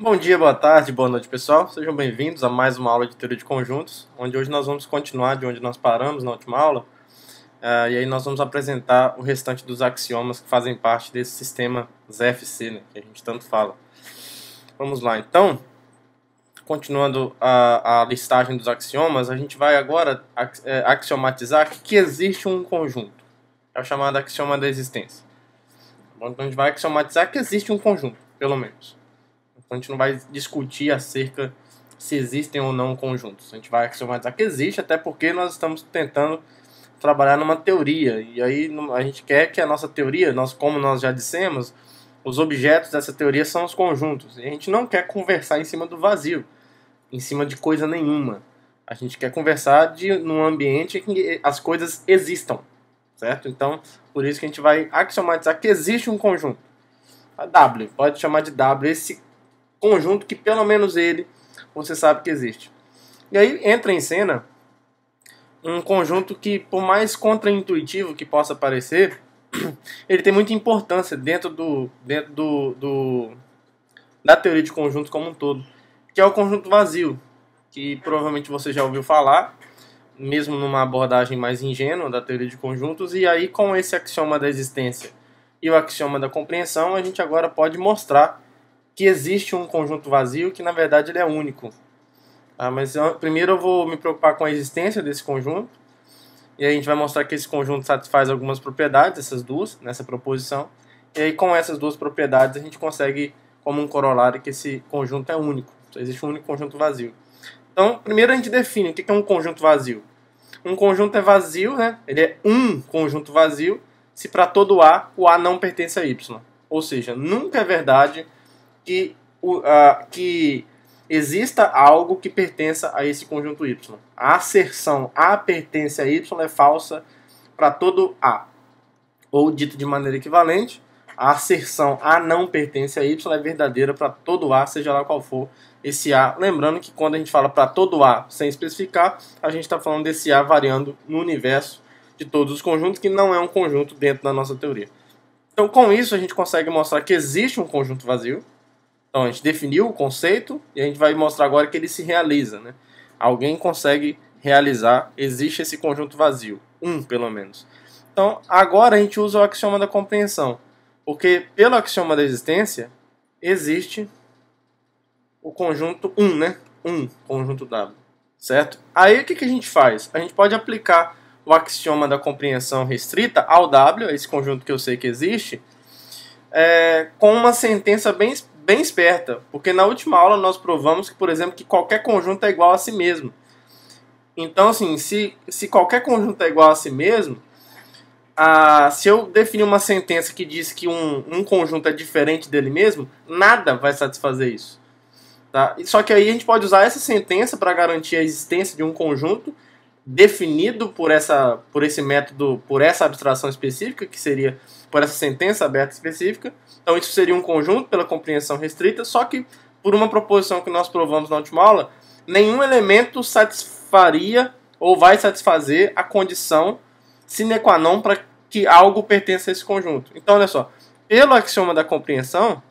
Bom dia, boa tarde, boa noite, pessoal. Sejam bem-vindos a mais uma aula de teoria de conjuntos, onde hoje nós vamos continuar de onde nós paramos na última aula. E aí nós vamos apresentar o restante dos axiomas que fazem parte desse sistema ZFC, né, que a gente tanto fala. Vamos lá, então. Continuando a listagem dos axiomas, a gente vai agora axiomatizar que existe um conjunto. É o chamado axioma da existência. Então a gente vai axiomatizar que existe um conjunto, pelo menos. Então a gente não vai discutir acerca se existem ou não conjuntos. A gente vai axiomatizar que existe, até porque nós estamos tentando trabalhar numa teoria. E aí a gente quer que a nossa teoria, como nós já dissemos, os objetos dessa teoria são os conjuntos. E a gente não quer conversar em cima do vazio, em cima de coisa nenhuma. A gente quer conversar num ambiente em que as coisas existam, certo? Então, por isso que a gente vai axiomatizar que existe um conjunto. A W, pode chamar de W, esse conjunto que pelo menos ele, você sabe que existe. E aí entra em cena um conjunto que, por mais contraintuitivo que possa parecer, ele tem muita importância dentro da teoria de conjuntos como um todo, que é o conjunto vazio, que provavelmente você já ouviu falar, mesmo numa abordagem mais ingênua da teoria de conjuntos. E aí, com esse axioma da existência e o axioma da compreensão, a gente agora pode mostrar que existe um conjunto vazio que, na verdade, ele é único. Mas primeiro eu vou me preocupar com a existência desse conjunto, e aí a gente vai mostrar que esse conjunto satisfaz algumas propriedades, essas duas, nessa proposição, e aí com essas duas propriedades a gente consegue, como um corolário, que esse conjunto é único. Só existe um único conjunto vazio. Então, primeiro a gente define o que é um conjunto vazio. Um conjunto é vazio, né? Ele é um conjunto vazio se para todo A, o A não pertence a Y. Ou seja, nunca é verdade que exista algo que pertença a esse conjunto Y. A asserção A pertence a Y é falsa para todo A. Ou, dito de maneira equivalente, a asserção A não pertence a Y é verdadeira para todo A, seja lá qual for esse A. Lembrando que quando a gente fala para todo A sem especificar, a gente está falando desse A variando no universo de todos os conjuntos, que não é um conjunto dentro da nossa teoria. Então, com isso, a gente consegue mostrar que existe um conjunto vazio. Então, a gente definiu o conceito e a gente vai mostrar agora que ele se realiza, né? Alguém consegue realizar, existe esse conjunto vazio. Pelo menos. Então, agora a gente usa o axioma da compreensão. Porque, pelo axioma da existência, existe o conjunto 1, né? Conjunto W. Certo? Aí, o que a gente faz? A gente pode aplicar o axioma da compreensão restrita ao W, esse conjunto que eu sei que existe, com uma sentença bem esperta, porque na última aula nós provamos que, por exemplo, que qualquer conjunto é igual a si mesmo. Então, assim, se qualquer conjunto é igual a si mesmo, se eu definir uma sentença que diz que um conjunto é diferente dele mesmo, nada vai satisfazer isso. Tá? Só que aí a gente pode usar essa sentença para garantir a existência de um conjunto definido por esse método, por essa abstração específica, que seria por essa sentença aberta específica. Então isso seria um conjunto pela compreensão restrita, só que por uma proposição que nós provamos na última aula, nenhum elemento satisfaria ou vai satisfazer a condição sine qua non para que algo pertença a esse conjunto. Então olha só, pelo axioma da compreensão,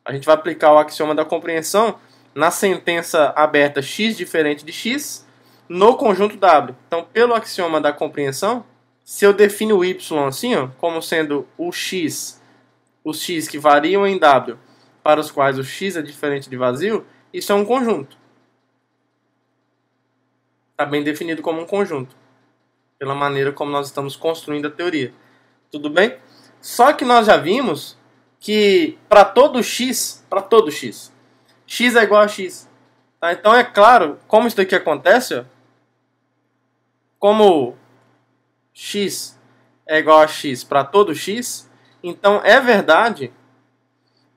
a gente vai aplicar o axioma da compreensão na sentença aberta x diferente de x no conjunto W. Então, pelo axioma da compreensão, se eu defino o y assim, ó, como sendo os x que variam em W, para os quais o x é diferente de vazio, isso é um conjunto. Está bem definido como um conjunto, pela maneira como nós estamos construindo a teoria. Tudo bem? Só que nós já vimos que para todo x, x é igual a x. Tá? Então é claro, como isso daqui acontece, ó, como x é igual a x para todo x, então é verdade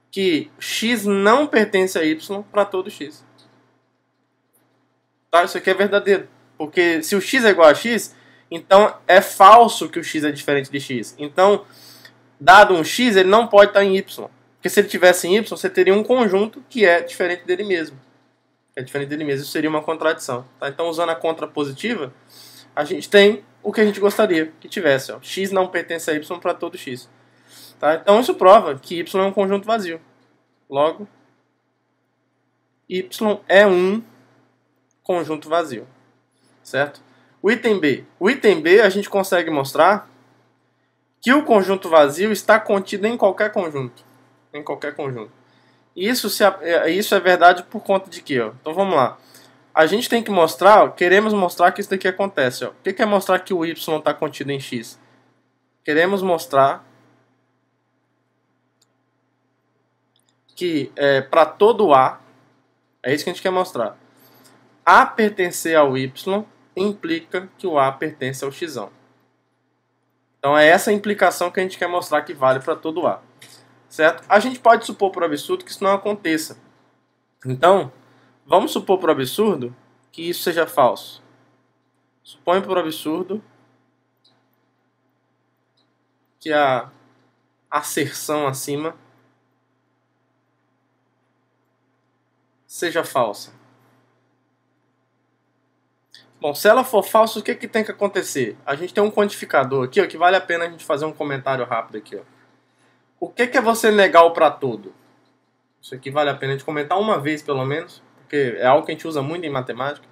que x não pertence a y para todo x. Tá? Isso aqui é verdadeiro. Porque se o x é igual a x, então é falso que o x é diferente de x. Então, dado um x, ele não pode estar em y. Porque se ele tivesse em y, você teria um conjunto que é diferente dele mesmo. Isso seria uma contradição. Tá? Então, usando a contrapositiva, a gente tem o que a gente gostaria que tivesse. Ó. X não pertence a y para todo x. Tá? Então, isso prova que y é um conjunto vazio. Logo, Y é um conjunto vazio, certo? O item B. O item B a gente consegue mostrar que o conjunto vazio está contido em qualquer conjunto. Em qualquer conjunto. Isso é verdade por conta de quê? Ó? Então vamos lá. A gente tem que mostrar, queremos mostrar que isso daqui acontece. Ó. O que é mostrar que o Y está contido em X? Queremos mostrar que para todo A, é isso que a gente quer mostrar. A pertencer ao Y implica que o A pertence ao X. Então é essa implicação que a gente quer mostrar que vale para todo A. Certo? A gente pode supor por absurdo que isso não aconteça. Então, vamos supor por absurdo que isso seja falso. Suponho por absurdo que a asserção acima seja falsa. Bom, se ela for falsa, o que tem que acontecer? A gente tem um quantificador aqui, ó, que vale a pena a gente fazer um comentário rápido aqui. Ó. O que é você negar o para todo? Isso aqui vale a pena a gente comentar uma vez, pelo menos, porque é algo que a gente usa muito em matemática.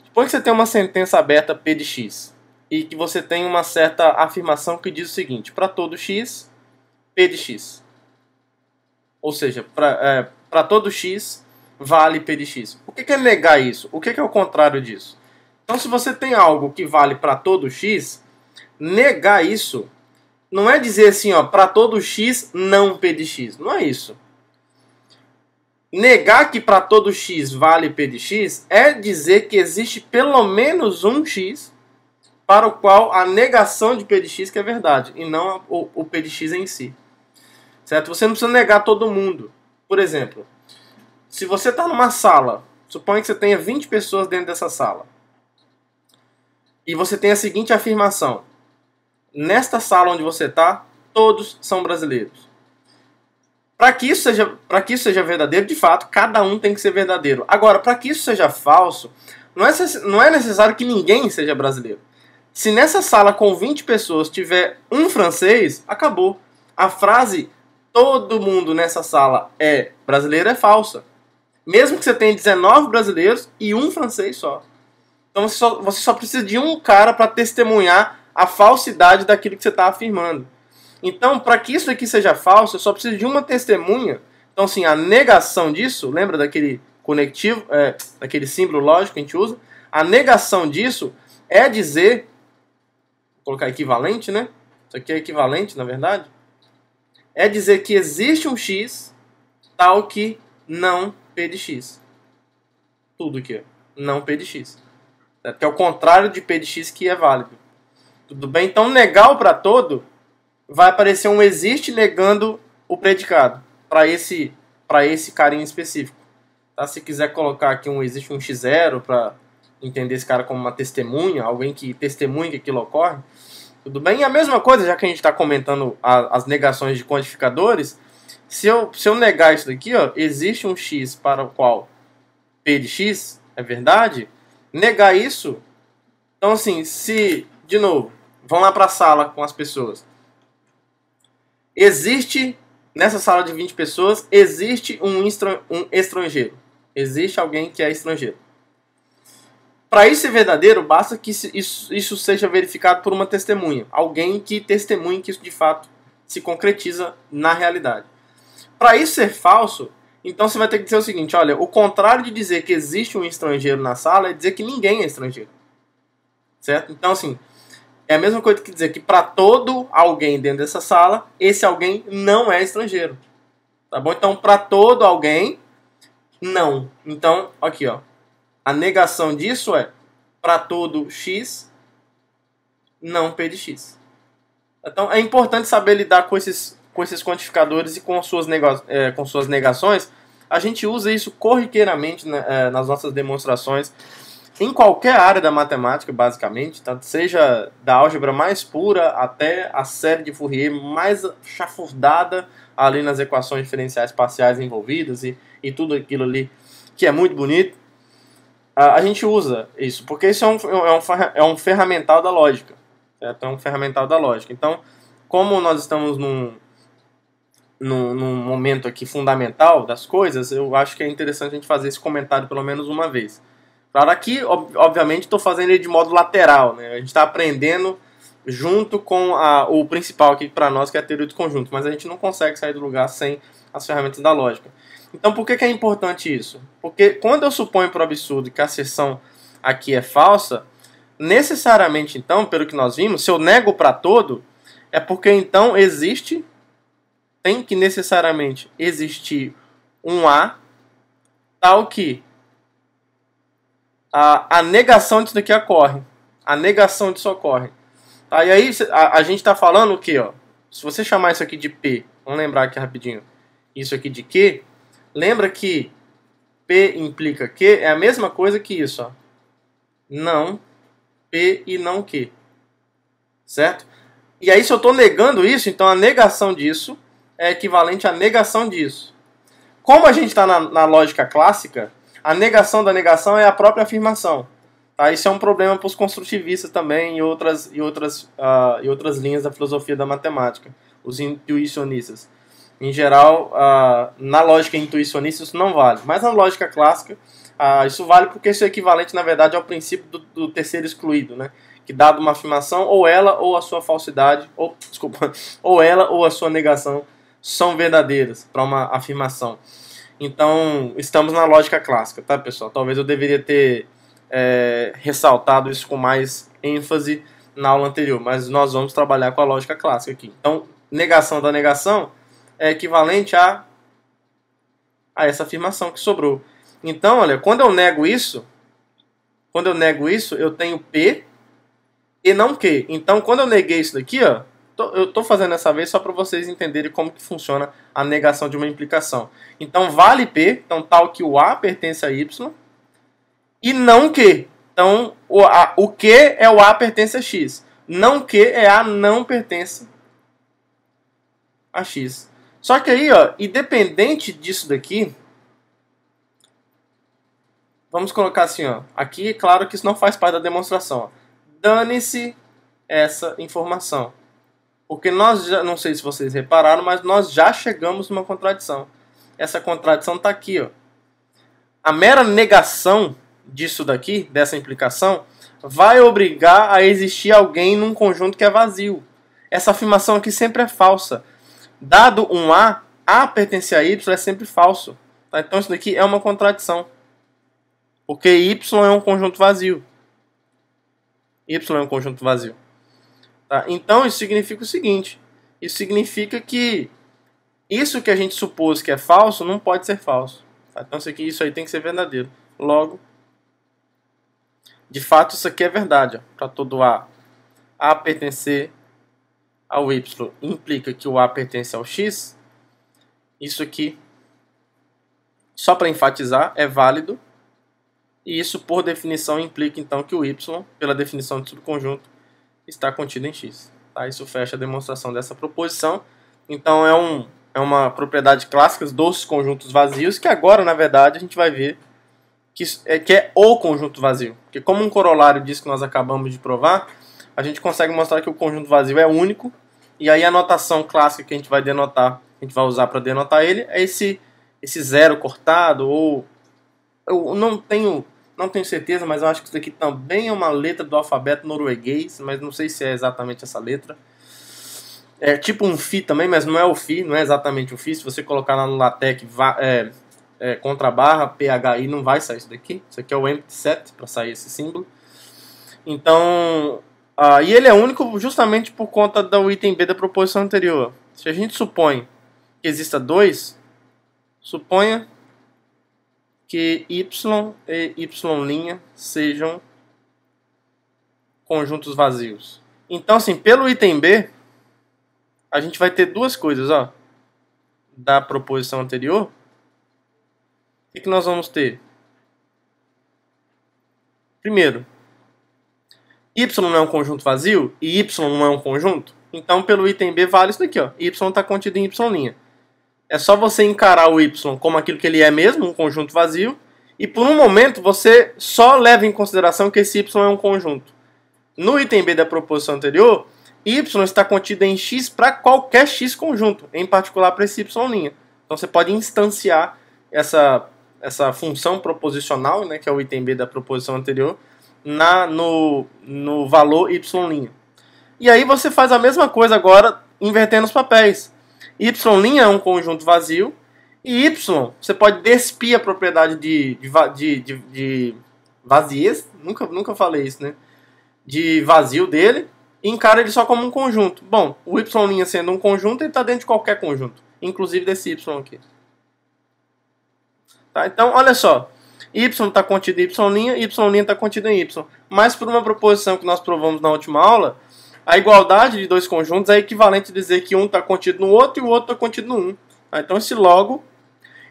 Suponha que você tem uma sentença aberta P de x e que você tem uma certa afirmação que diz o seguinte: para todo x, P de x. Ou seja, para todo x, vale P de x. O que é negar isso? O que é o contrário disso? Então, se você tem algo que vale para todo x, negar isso não é dizer assim, ó, para todo x, não P de x. Não é isso. Negar que para todo x vale P de x é dizer que existe pelo menos um x para o qual a negação de P de x que é verdade, e não o P de x em si. Certo? Você não precisa negar todo mundo. Por exemplo, se você está numa sala, suponha que você tenha 20 pessoas dentro dessa sala, e você tem a seguinte afirmação: nesta sala onde você está, todos são brasileiros. Para que isso seja verdadeiro, de fato, cada um tem que ser verdadeiro. Agora, para que isso seja falso, não é necessário que ninguém seja brasileiro. Se nessa sala com 20 pessoas tiver um francês, acabou. A frase todo mundo nessa sala é brasileiro é falsa. Mesmo que você tenha 19 brasileiros e um francês só. Então você só precisa de um cara para testemunhar a falsidade daquilo que você está afirmando. Então, para que isso aqui seja falso, eu só preciso de uma testemunha. Então, assim, a negação disso, lembra daquele conectivo, daquele símbolo lógico que a gente usa? A negação disso é dizer, vou colocar equivalente, né? Isso aqui é equivalente, na verdade. É dizer que existe um x tal que não P de x. Tudo aqui, não P de x. Que é o contrário de P de x que é válido. Tudo bem? Então, negar o para todo vai aparecer um existe negando o predicado para esse carinha específico. Tá? Se quiser colocar aqui existe um x0 para entender esse cara como uma testemunha, alguém que testemunha que aquilo ocorre, tudo bem? E a mesma coisa, já que a gente está comentando as negações de quantificadores, se eu negar isso daqui, ó, existe um x para o qual P de x é verdade, negar isso, então assim, de novo, vão lá para a sala com as pessoas. Nessa sala de 20 pessoas, existe um estrangeiro. Existe alguém que é estrangeiro. Para isso ser verdadeiro, basta que isso seja verificado por uma testemunha. Alguém que testemunhe que isso de fato se concretiza na realidade. Para isso ser falso, então você vai ter que dizer o seguinte: olha, o contrário de dizer que existe um estrangeiro na sala é dizer que ninguém é estrangeiro. Certo? Então, assim, é a mesma coisa que dizer que para todo alguém dentro dessa sala, esse alguém não é estrangeiro. Tá bom? Então, para todo alguém, não. Então, aqui, ó. A negação disso é para todo x, não P de x. Então, é importante saber lidar com esses quantificadores e com suas negações. A gente usa isso corriqueiramente nas nossas demonstrações em qualquer área da matemática, basicamente, tá? Seja da álgebra mais pura até a série de Fourier mais chafurdada ali nas equações diferenciais parciais envolvidas e tudo aquilo ali que é muito bonito. A gente usa isso, porque isso é um ferramental da lógica. Certo? É um ferramental da lógica. Então, como nós estamos num momento aqui fundamental das coisas, eu acho que é interessante a gente fazer esse comentário pelo menos uma vez. Claro, aqui, obviamente, estou fazendo ele de modo lateral, né? A gente está aprendendo junto com o principal aqui para nós, que é a teoria do conjunto, mas a gente não consegue sair do lugar sem as ferramentas da lógica. Então, por que é importante isso? Porque quando eu suponho por absurdo que a asserção aqui é falsa, necessariamente, então, pelo que nós vimos, se eu nego para todo, é porque então tem que necessariamente existir um A tal que a negação disso daqui ocorre. A negação disso ocorre. Tá? E aí a gente está falando o quê? Ó? Se você chamar isso aqui de P, vamos lembrar aqui rapidinho, isso aqui de Q, lembra que P implica Q é a mesma coisa que isso. Ó. Não P e não Q. Certo? E aí se eu estou negando isso, então a negação disso é equivalente à negação disso. Como a gente está na lógica clássica, a negação da negação é a própria afirmação. Tá? Isso é um problema para os construtivistas também e outras linhas da filosofia da matemática, os intuicionistas. Em geral, na lógica intuicionista isso não vale, mas na lógica clássica isso vale porque isso é equivalente, na verdade, ao princípio do terceiro excluído, né? Que dado uma afirmação, ou ela ou a sua falsidade, ou ela ou a sua negação são verdadeiras para uma afirmação. Então, estamos na lógica clássica, tá, pessoal? Talvez eu deveria ter ressaltado isso com mais ênfase na aula anterior, mas nós vamos trabalhar com a lógica clássica aqui. Então, negação da negação é equivalente a essa afirmação que sobrou. Então, olha, quando eu nego isso, eu tenho P e não Q. Então, quando eu neguei isso daqui, ó, eu estou fazendo essa vez só para vocês entenderem como que funciona a negação de uma implicação. Então, vale P, então tal que o A pertence a Y, e não Q. Então, o Q é o A pertence a X. Não Q é A não pertence a X. Só que aí, ó, independente disso daqui, vamos colocar assim, ó, aqui é claro que isso não faz parte da demonstração. Dane-se essa informação. Porque nós já, não sei se vocês repararam, mas nós já chegamos numa contradição. Essa contradição está aqui, ó. A mera negação disso daqui, dessa implicação, vai obrigar a existir alguém num conjunto que é vazio. Essa afirmação aqui sempre é falsa. Dado um A pertence a Y é sempre falso. Tá? Então isso daqui é uma contradição. Porque Y é um conjunto vazio. Y é um conjunto vazio. Tá? Então isso significa o seguinte. Isso significa que isso que a gente supôs que é falso não pode ser falso. Tá? Então isso aí tem que ser verdadeiro. Logo, de fato isso aqui é verdade. Para todo A. A pertencer ao Y implica que o A pertence ao X. Isso aqui, só para enfatizar, é válido. E isso, por definição, implica então que o Y, pela definição de subconjunto, está contido em X. Tá? Isso fecha a demonstração dessa proposição. Então é uma propriedade clássica dos conjuntos vazios, que agora, na verdade, a gente vai ver que é o conjunto vazio. Porque como um corolário disso que nós acabamos de provar, a gente consegue mostrar que o conjunto vazio é único. E aí a notação clássica que a gente vai denotar, a gente vai usar para denotar ele, é esse zero cortado, ou eu não tenho certeza, mas eu acho que isso daqui também é uma letra do alfabeto norueguês, mas não sei se é exatamente essa letra. É tipo um Φ também, mas não é o Φ, não é exatamente o Φ. Se você colocar lá no LaTeX contra barra, PHI, não vai sair isso daqui. Isso aqui é o empty set, para sair esse símbolo. Então, e ele é único justamente por conta do item B da proposição anterior. Se a gente supõe que exista 2, suponha que Y e Y' sejam conjuntos vazios. Então, assim, pelo item B, a gente vai ter duas coisas, ó, da proposição anterior. O que nós vamos ter? Primeiro, Y não é um conjunto vazio e Y não é um conjunto. Então, pelo item B, vale isso daqui, ó. Y está contido em Y'. É só você encarar o Y como aquilo que ele é mesmo, um conjunto vazio, e por um momento você só leva em consideração que esse Y é um conjunto. No item B da proposição anterior, y está contido em x para qualquer x conjunto, em particular para esse y'. Então você pode instanciar essa função proposicional, né, que é o item B da proposição anterior, no valor y'. E aí você faz a mesma coisa agora, invertendo os papéis. Y' é um conjunto vazio, e y, você pode despir a propriedade de vaziez, nunca falei isso, né? De vazio dele, e encara ele só como um conjunto. Bom, o y' sendo um conjunto, ele está dentro de qualquer conjunto, inclusive desse y aqui. Tá? Então, olha só, y está contido em y' está contido em y. Mas por uma proposição que nós provamos na última aula, a igualdade de dois conjuntos é equivalente a dizer que um está contido no outro e o outro está contido no um. Tá? Então esse logo,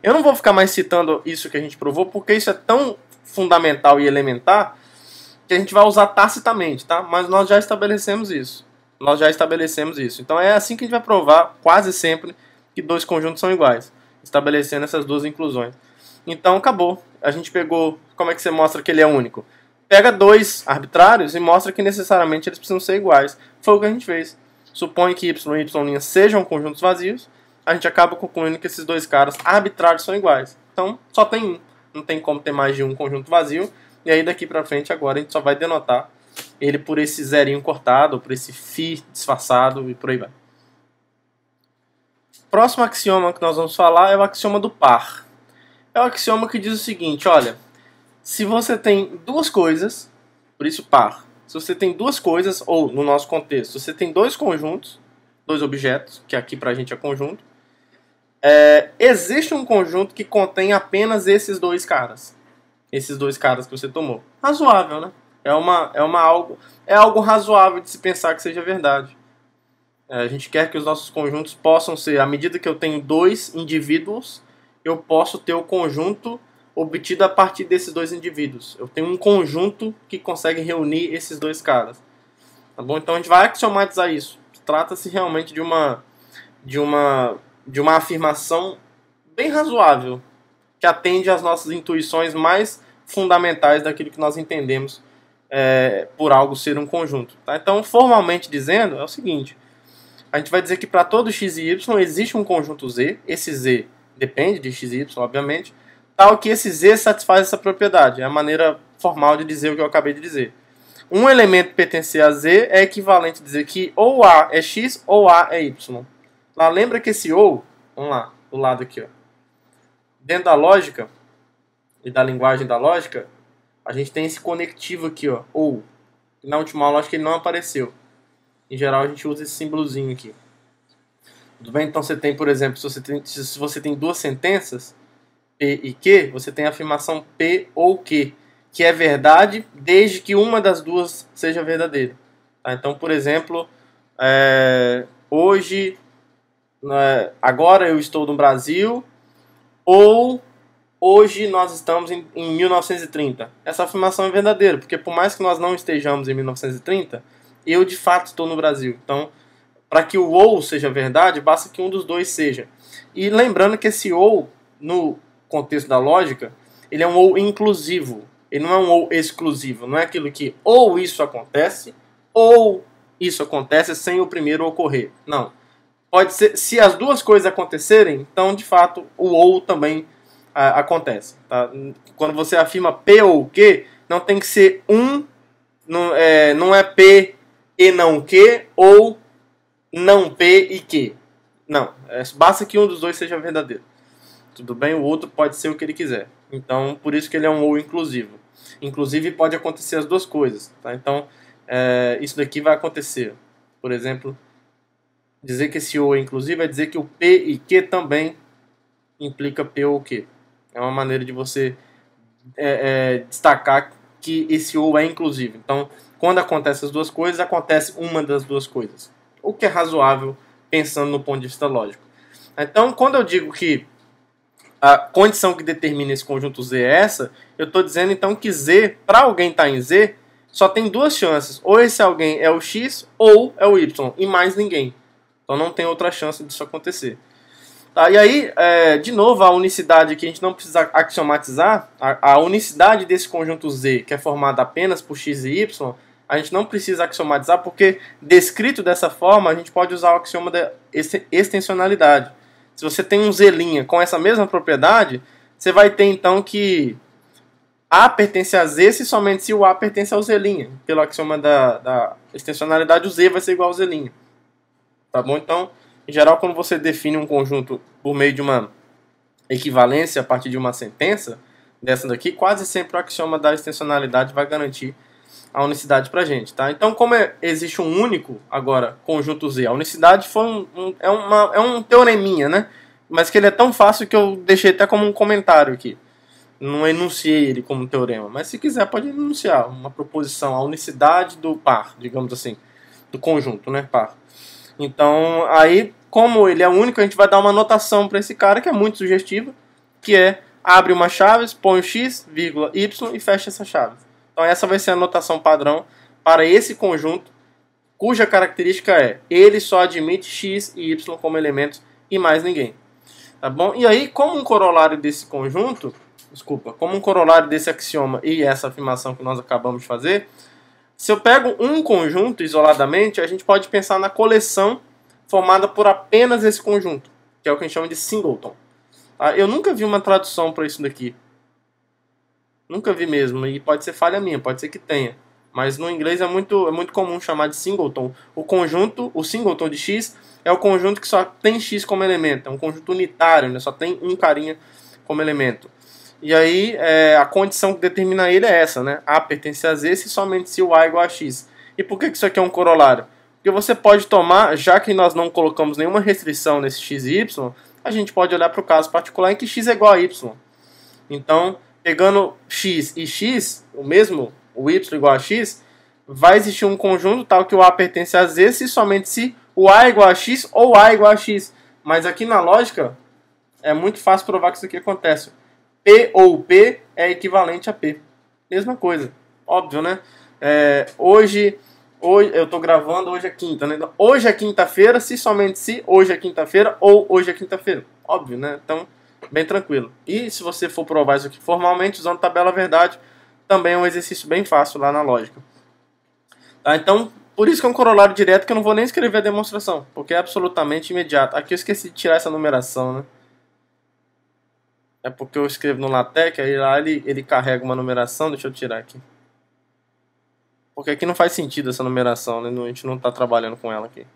eu não vou ficar mais citando isso que a gente provou, porque isso é tão fundamental e elementar que a gente vai usar tacitamente, tá? Mas nós já estabelecemos isso. Então é assim que a gente vai provar quase sempre que dois conjuntos são iguais, estabelecendo essas duas inclusões. Então acabou. A gente pegou, como é que você mostra que ele é único? Pega dois arbitrários e mostra que necessariamente eles precisam ser iguais. Foi o que a gente fez. Supõe que y e y' sejam conjuntos vazios, a gente acaba concluindo que esses dois caras arbitrários são iguais. Então só tem um. Não tem como ter mais de um conjunto vazio. E aí daqui pra frente agora a gente só vai denotar ele por esse zerinho cortado, por esse φ disfarçado e por aí vai. Próximo axioma que nós vamos falar é o axioma do par. É o axioma que diz o seguinte, olha, se você tem duas coisas, por isso par, se você tem duas coisas, ou no nosso contexto, se você tem dois conjuntos, dois objetos, que aqui pra gente é conjunto, existe um conjunto que contém apenas esses dois caras. Esses dois caras que você tomou. Razoável, né? É algo razoável de se pensar que seja verdade. A gente quer que os nossos conjuntos possam ser, à medida que eu tenho dois indivíduos, eu posso ter o conjunto obtido a partir desses dois indivíduos. Eu tenho um conjunto que consegue reunir esses dois caras. Tá bom? Então a gente vai axiomatizar isso. Trata-se realmente de uma afirmação bem razoável, que atende às nossas intuições mais fundamentais daquilo que nós entendemos por algo ser um conjunto. Tá? Então, formalmente dizendo, é o seguinte. A gente vai dizer que para todo x e y existe um conjunto Z. Esse Z depende de x e y, obviamente. Tal que esse Z satisfaz essa propriedade. É a maneira formal de dizer o que eu acabei de dizer. Um elemento pertencer a Z é equivalente a dizer que ou A é x ou A é y. Lá, lembra que esse ou, vamos lá, do lado aqui, ó. Dentro da lógica e da linguagem da lógica, a gente tem esse conectivo aqui, ó, ou. Na última aula acho que ele não apareceu. Em geral a gente usa esse símbolozinho aqui. Tudo bem? Então você tem, por exemplo, se você tem duas sentenças, P e Q, você tem a afirmação P ou Q, que é verdade desde que uma das duas seja verdadeira. Tá? Então, por exemplo, hoje, agora eu estou no Brasil, ou hoje nós estamos em 1930. Essa afirmação é verdadeira, porque por mais que nós não estejamos em 1930, eu de fato estou no Brasil. Então, para que o ou seja verdade, basta que um dos dois seja. E lembrando que esse ou, no contexto da lógica, ele é um ou inclusivo. Ele não é um ou exclusivo. Não é aquilo que ou isso acontece, ou isso acontece sem o primeiro ocorrer. Não. Pode ser, se as duas coisas acontecerem, então de fato o ou também acontece. Tá? Quando você afirma P ou Q, não tem que ser um, não é P e não Q, ou não P e Q. Não. Basta que um dos dois seja verdadeiro. Tudo bem? O outro pode ser o que ele quiser. Então, por isso que ele é um ou inclusivo. Inclusive, pode acontecer as duas coisas. Tá? Então, isso daqui vai acontecer. Por exemplo, dizer que esse ou é inclusivo é dizer que o P e Q também implica P ou Q. É uma maneira de você destacar que esse ou é inclusivo. Então, quando acontecem as duas coisas, acontece uma das duas coisas. O que é razoável pensando no ponto de vista lógico. Então, quando eu digo que a condição que determina esse conjunto Z é essa, eu estou dizendo então que Z, para alguém estar em Z, só tem duas chances. Ou esse alguém é o X ou é o Y, e mais ninguém. Então não tem outra chance disso acontecer. Tá, e aí, de novo, a unicidade que a gente não precisa axiomatizar, a unicidade desse conjunto Z, que é formado apenas por X e Y, a gente não precisa axiomatizar, porque descrito dessa forma, a gente pode usar o axioma da extensionalidade. Se você tem um Z' com essa mesma propriedade, você vai ter então que A pertence a Z se somente se o A pertence ao Z'. Pelo axioma da extensionalidade, o Z vai ser igual ao Z'. Tá bom? Então, em geral, quando você define um conjunto por meio de uma equivalência a partir de uma sentença, dessa daqui, quase sempre o axioma da extensionalidade vai garantir a unicidade pra gente, tá? Então, como existe um único, agora, conjunto Z, a unicidade foi é um teoreminha, né? Mas que ele é tão fácil que eu deixei até como um comentário aqui. Não enunciei ele como um teorema, mas se quiser pode enunciar uma proposição, a unicidade do par, digamos assim, do conjunto, né, par. Então, aí, como ele é único, a gente vai dar uma notação para esse cara que é muito sugestiva, que é abre uma chave, põe o x, vírgula, y e fecha essa chave. Então essa vai ser a notação padrão para esse conjunto, cuja característica é ele só admite x e y como elementos e mais ninguém. Tá bom? E aí, como um corolário desse conjunto, como um corolário desse axioma e essa afirmação que nós acabamos de fazer, se eu pego um conjunto isoladamente, a gente pode pensar na coleção formada por apenas esse conjunto, que é o que a gente chama de singleton. Tá? Eu nunca vi uma tradução para isso daqui. Nunca vi mesmo, e pode ser falha minha, pode ser que tenha. Mas no inglês é muito comum chamar de singleton. O singleton de x é o conjunto que só tem x como elemento. É um conjunto unitário, né? Só tem um carinha como elemento. E aí a condição que determina ele é essa, né? A pertence a Z se somente se o A é igual a x. E por que isso aqui é um corolário? Porque você pode tomar, já que nós não colocamos nenhuma restrição nesse x e y, a gente pode olhar para o caso particular em que x é igual a y. Então, pegando x e x, o y igual a x, vai existir um conjunto tal que o A pertence a Z se somente se o A é igual a x ou A é igual a x. Mas aqui na lógica é muito fácil provar que isso aqui acontece. P ou P é equivalente a P. Mesma coisa. Óbvio, né? Hoje eu estou gravando, hoje é quinta, né? Hoje é quinta-feira, se somente se hoje é quinta-feira ou hoje é quinta-feira. Óbvio, né? Então, bem tranquilo. E se você for provar isso aqui formalmente, usando tabela verdade, também é um exercício bem fácil lá na lógica. Tá? Então, por isso que é um corolário direto que eu não vou nem escrever a demonstração, porque é absolutamente imediato. Aqui eu esqueci de tirar essa numeração, né? É porque eu escrevo no LaTeX, aí lá ele carrega uma numeração, deixa eu tirar aqui. Porque aqui não faz sentido essa numeração, né? A gente não está trabalhando com ela aqui.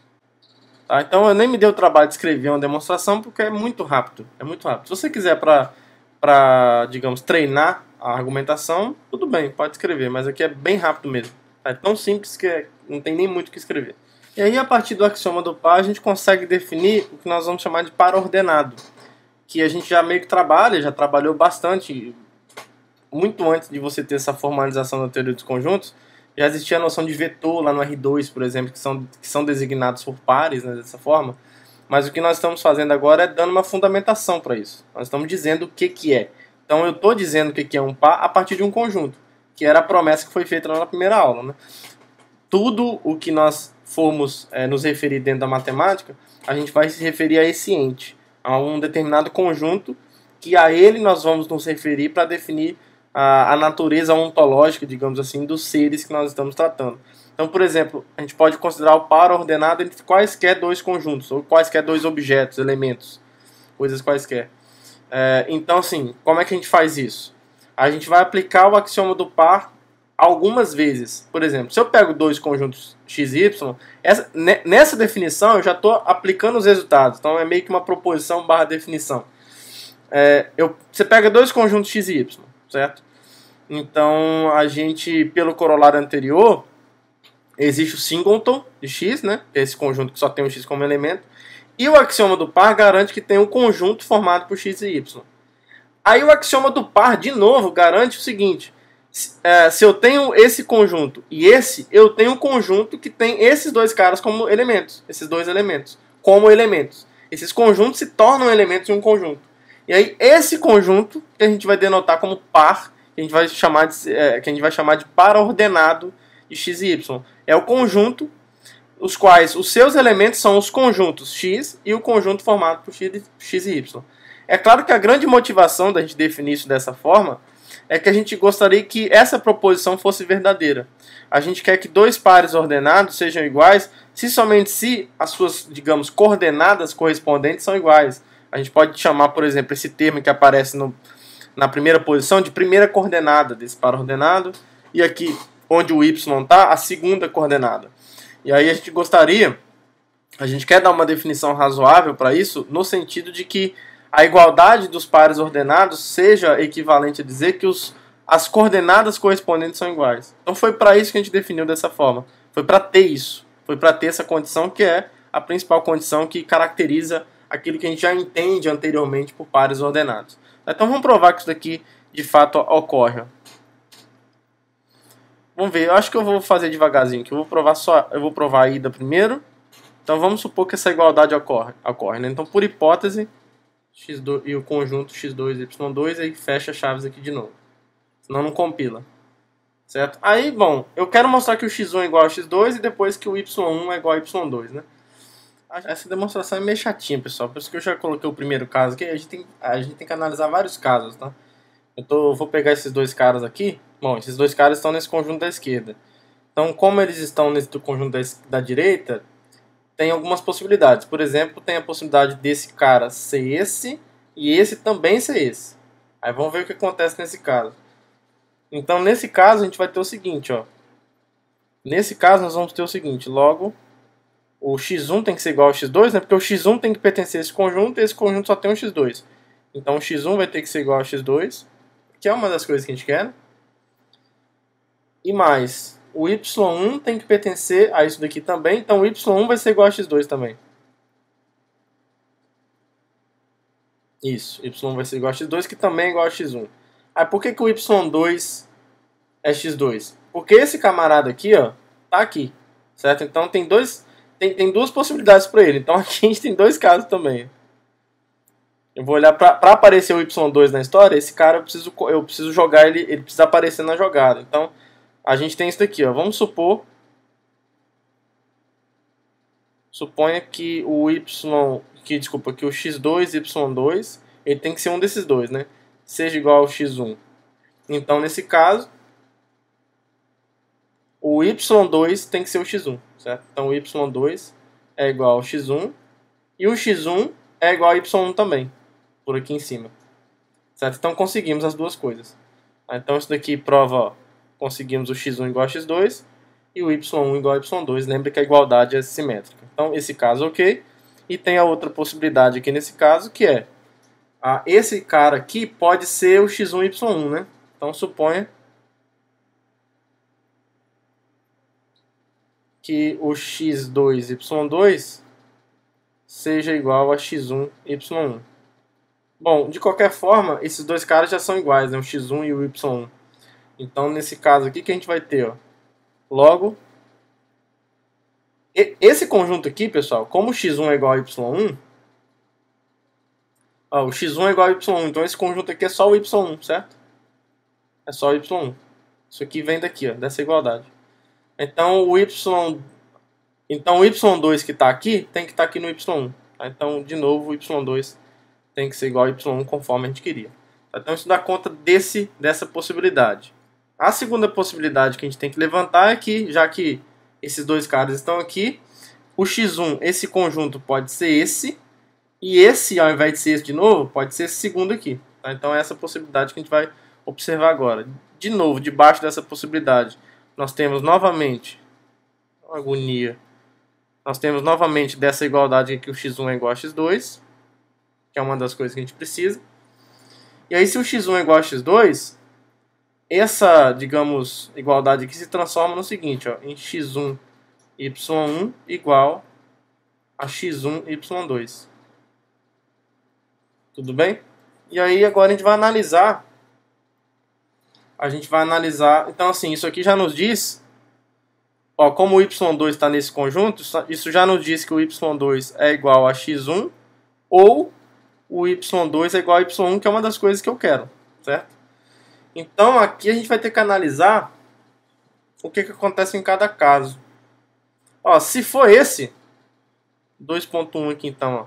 Tá? Então eu nem me dei o trabalho de escrever uma demonstração porque é muito rápido. É muito rápido. Se você quiser para digamos, treinar a argumentação, tudo bem, pode escrever, mas aqui é bem rápido mesmo. É tão simples que não tem nem muito o que escrever. E aí, a partir do axioma do par, a gente consegue definir o que nós vamos chamar de par ordenado, que a gente já meio que já trabalhou bastante, muito antes de você ter essa formalização da teoria dos conjuntos. Já existia a noção de vetor lá no R2, por exemplo, que são designados por pares, né, dessa forma. Mas o que nós estamos fazendo agora é dando uma fundamentação para isso. Nós estamos dizendo o que é. Então eu estou dizendo o que é um par a partir de um conjunto, que era a promessa que foi feita lá na primeira aula, né? Tudo o que nós formos nos referir dentro da matemática, a gente vai se referir a esse ente, a um determinado conjunto, que a ele nós vamos nos referir para definir a natureza ontológica, digamos assim, dos seres que nós estamos tratando. Então, por exemplo, a gente pode considerar o par ordenado entre quaisquer dois conjuntos, ou quaisquer dois objetos, elementos, coisas quaisquer. Então, assim, como é que a gente faz isso? A gente vai aplicar o axioma do par algumas vezes. Por exemplo, se eu pego dois conjuntos x e y, nessa definição eu já estou aplicando os resultados. Então, é meio que uma proposição barra definição. Você pega dois conjuntos x e y, certo? Então, a gente, pelo corolário anterior, existe o singleton de x, né? Que é esse conjunto que só tem um x como elemento. E o axioma do par garante que tem um conjunto formado por x e y. Aí o axioma do par, de novo, garante o seguinte. Se eu tenho esse conjunto e eu tenho um conjunto que tem esses dois caras como elementos. Esses dois elementos como elementos. Esses conjuntos se tornam elementos de um conjunto. E aí esse conjunto que a gente vai denotar como par, que a gente vai chamar de par ordenado de x e y. É o conjunto, os quais os seus elementos são os conjuntos x e o conjunto formado por x e y. É claro que a grande motivação da gente definir isso dessa forma é que a gente gostaria que essa proposição fosse verdadeira. A gente quer que dois pares ordenados sejam iguais somente se as suas, digamos, coordenadas correspondentes são iguais. A gente pode chamar, por exemplo, esse termo que aparece na primeira posição de primeira coordenada desse par ordenado, e aqui onde o y está, a segunda coordenada. E aí a gente quer dar uma definição razoável para isso, no sentido de que a igualdade dos pares ordenados seja equivalente a dizer que as coordenadas correspondentes são iguais. Então foi para isso que a gente definiu dessa forma. Foi para ter isso. Foi para ter essa condição que é a principal condição que caracteriza aquilo que a gente já entende anteriormente por pares ordenados. Então vamos provar que isso daqui de fato ocorre. Vamos ver, eu acho que eu vou fazer devagarzinho, que eu vou provar a ida primeiro. Então vamos supor que essa igualdade ocorre, né? Então por hipótese, x2 e o conjunto x2 e y2, aí fecha as chaves aqui de novo. Senão não compila. Certo? Aí, bom, eu quero mostrar que o x1 é igual ao x2 e depois que o y1 é igual ao y2, né? Essa demonstração é meio chatinha, pessoal. Por isso que eu já coloquei o primeiro caso aqui. A gente tem que analisar vários casos, tá? Vou pegar esses dois caras aqui. Bom, esses dois caras estão nesse conjunto da esquerda. Então, como eles estão nesse conjunto da direita, tem algumas possibilidades. Por exemplo, tem a possibilidade desse cara ser esse e esse também ser esse. Aí vamos ver o que acontece nesse caso. Então, nesse caso, a gente vai ter o seguinte, ó. Nesse caso, nós vamos ter o seguinte. Logo, o x1 tem que ser igual ao x2, né? Porque o x1 tem que pertencer a esse conjunto e esse conjunto só tem um x2. Então, o x1 vai ter que ser igual ao x2, que é uma das coisas que a gente quer. E mais, o y1 tem que pertencer a isso daqui também. Então, o y1 vai ser igual a x2 também. Isso, y1 vai ser igual a x2, que também é igual a x1. Aí por que o y2 é x2? Porque esse camarada aqui, ó, tá aqui, certo? Então tem duas possibilidades para ele. Então aqui a gente tem dois casos também. Eu vou olhar para aparecer o y2 na história, esse cara eu preciso jogar ele precisa aparecer na jogada. Então a gente tem isso daqui, ó. Vamos suponha que o que o x2 e y2, ele tem que ser um desses dois, né? Seja igual ao x1. Então, nesse caso, o y2 tem que ser o x1, certo? Então, o y2 é igual ao x1 e o x1 é igual ao y1 também, por aqui em cima. Certo? Então, conseguimos as duas coisas. Então, isso daqui prova, ó, conseguimos o x1 igual a x2 e o y1 igual a y2. Lembra que a igualdade é simétrica. Então, esse caso, ok. E tem a outra possibilidade aqui nesse caso, que é esse cara aqui pode ser o x1 e y1, né? Então, suponha que o x2 e y2 seja igual a x1 e y1. Bom, de qualquer forma, esses dois caras já são iguais, né? O x1 e o y1. Então, nesse caso aqui, que a gente vai ter, ó, logo, esse conjunto aqui, pessoal, como o x1 é igual a y1, o x1 é igual a y1, então esse conjunto aqui é só o y1, certo? É só o y1. Isso aqui vem daqui, ó, dessa igualdade. Então o y2 que está aqui tem que estar aqui no y1. Tá? Então, de novo, o y2 tem que ser igual ao y1 conforme a gente queria. Então isso dá conta dessa possibilidade. A segunda possibilidade que a gente tem que levantar é que, já que esses dois caras estão aqui, o x1, esse conjunto pode ser esse, e esse, ao invés de ser esse de novo, pode ser esse segundo aqui. Tá? Então é essa possibilidade que a gente vai observar agora. De novo, debaixo dessa possibilidade, nós temos novamente agonia. Nós temos novamente dessa igualdade aqui que o x1 é igual a x2, que é uma das coisas que a gente precisa. E aí, se o x1 é igual a x2, essa, digamos, igualdade aqui se transforma no seguinte, ó, em x1 y1 igual a x1 y2. Tudo bem? E aí agora a gente vai analisar. Então assim, isso aqui já nos diz, ó, como o y2 está nesse conjunto, isso já nos diz que o y2 é igual a x1 ou o y2 é igual a y1, que é uma das coisas que eu quero, certo? Então aqui a gente vai ter que analisar o que acontece em cada caso. Ó, se for esse 2.1 aqui então, ó,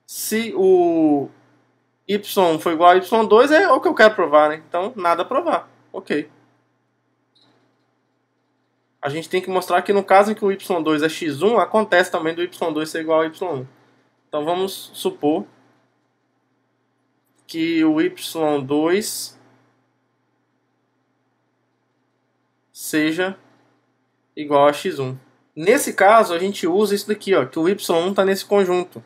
se o y1 foi igual a y2 é o que eu quero provar, né? Então, nada a provar. Ok. A gente tem que mostrar que no caso em que o y2 é x1, acontece também do y2 ser igual a y1. Então, vamos supor que o y2 seja igual a x1. Nesse caso, a gente usa isso daqui, ó, que o y1 está nesse conjunto.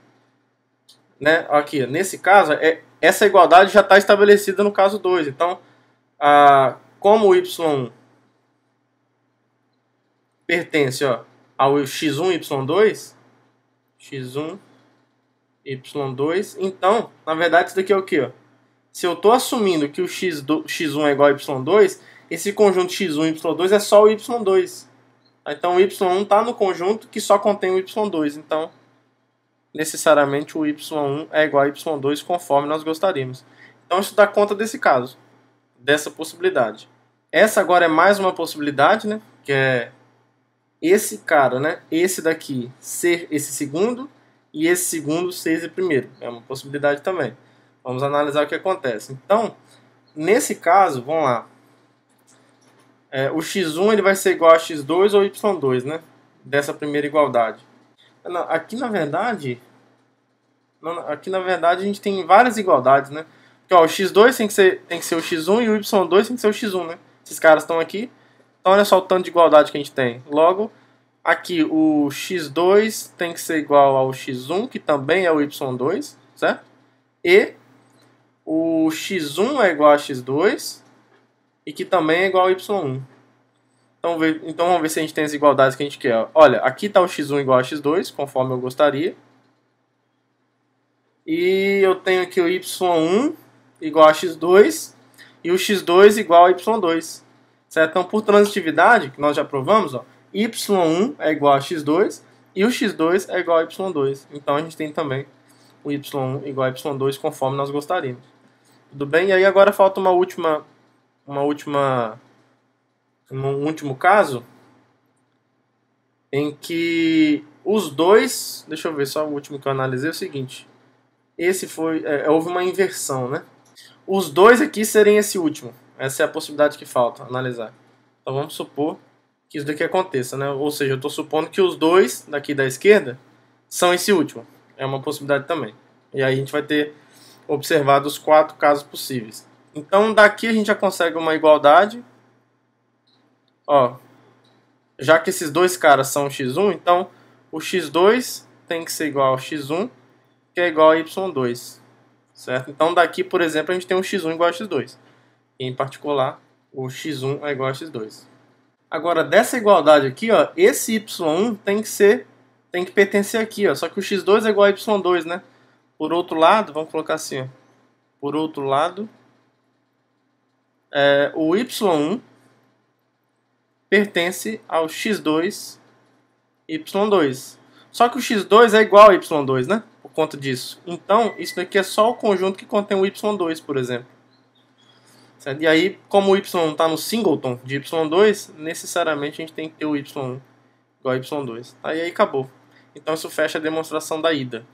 Né? Aqui, nesse caso, essa igualdade já está estabelecida no caso 2. Então, como o y1 pertence, ó, ao x1, y2, x1, y2, então, na verdade, isso daqui é o que? Se eu estou assumindo que o x1 é igual a y2, esse conjunto x1 e y2 é só o y2. Então, o y1 está no conjunto que só contém o y2. Então, necessariamente o y1 é igual a y2 conforme nós gostaríamos. Então, isso dá conta desse caso, dessa possibilidade. Essa agora é mais uma possibilidade, né? Que é esse cara, né? Esse daqui ser esse segundo e esse segundo ser esse primeiro. É uma possibilidade também. Vamos analisar o que acontece. Então, nesse caso, vamos lá. O x1 ele vai ser igual a x2 ou y2, né? Dessa primeira igualdade. Aqui na verdade a gente tem várias igualdades, né? Porque ó, o x2 tem que ser o x1 e o y2 tem que ser o x1, né? Esses caras estão aqui. Então olha só o tanto de igualdade que a gente tem. Logo, aqui o x2 tem que ser igual ao x1, que também é o y2, certo? E o x1 é igual a x2 e que também é igual ao y1. Então vamos ver se a gente tem as igualdades que a gente quer. Olha, aqui está o x1 igual a x2, conforme eu gostaria. E eu tenho aqui o y1 igual a x2 e o x2 igual a y2. Certo? Então, por transitividade, que nós já provamos, ó, y1 é igual a x2 e o x2 é igual a y2. Então, a gente tem também o y1 igual a y2 conforme nós gostaríamos. Tudo bem? E aí agora falta um último caso em que os dois, deixa eu ver só o último que eu analisei, é o seguinte. Esse foi, houve uma inversão, né? Os dois aqui serem esse último. Essa é a possibilidade que falta analisar. Então vamos supor que isso daqui aconteça, né? Ou seja, eu estou supondo que os dois daqui da esquerda são esse último. É uma possibilidade também. E aí a gente vai ter observado os 4 casos possíveis. Então daqui a gente já consegue uma igualdade. Ó, já que esses dois caras são x1, então o x2 tem que ser igual ao x1, que é igual a y2. Certo? Então daqui, por exemplo, a gente tem um x1 igual a x2. E, em particular, o x1 é igual a x2. Agora, dessa igualdade aqui, ó, esse y1 tem que pertencer aqui, ó. Só que o x2 é igual a y2, né? Por outro lado, vamos colocar assim, ó. Por outro lado, o y1 pertence ao x2 y2. Só que o x2 é igual a y2, né? Por conta disso. Então, isso daqui é só o conjunto que contém o y2, por exemplo. Certo? E aí, como o y está no singleton de y2, necessariamente a gente tem que ter o y igual a y2. Aí acabou. Então isso fecha a demonstração da ida.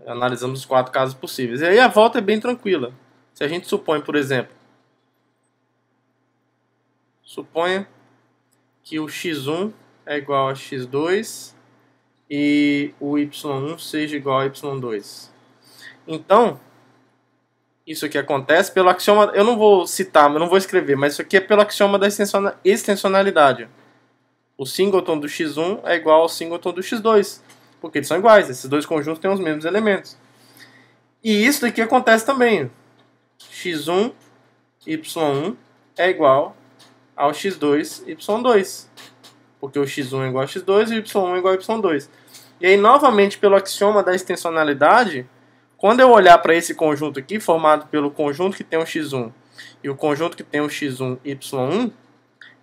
Analisamos os 4 casos possíveis. E aí a volta é bem tranquila. Se a gente supõe, por exemplo, suponha que o x1 é igual a x2 e o y1 seja igual a y2. Então, isso aqui acontece pelo axioma, eu não vou citar, eu não vou escrever, mas isso aqui é pelo axioma da extensionalidade. O singleton do x1 é igual ao singleton do x2, porque eles são iguais, esses dois conjuntos têm os mesmos elementos. E isso daqui acontece também. x1, y1 é igual ao x2, y2. Porque o x1 é igual a x2 e o y1 é igual a y2. E aí, novamente, pelo axioma da extensionalidade, quando eu olhar para esse conjunto aqui, formado pelo conjunto que tem o x1 e o conjunto que tem o x1, y1,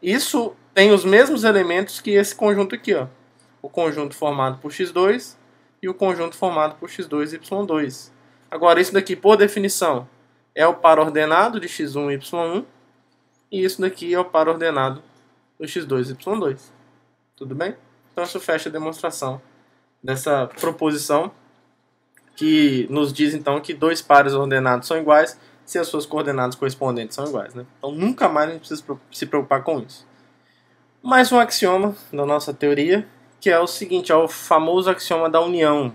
isso tem os mesmos elementos que esse conjunto aqui, ó. O conjunto formado por x2 e o conjunto formado por x2 e y2. Agora, isso daqui, por definição, é o par ordenado de x1 e y1, e isso daqui é o par ordenado do x2 e y2. Tudo bem? Então, isso fecha a demonstração dessa proposição que nos diz então que dois pares ordenados são iguais se as suas coordenadas correspondentes são iguais, né? Então nunca mais a gente precisa se preocupar com isso. Mais um axioma da nossa teoria, que é o seguinte, é o famoso axioma da união.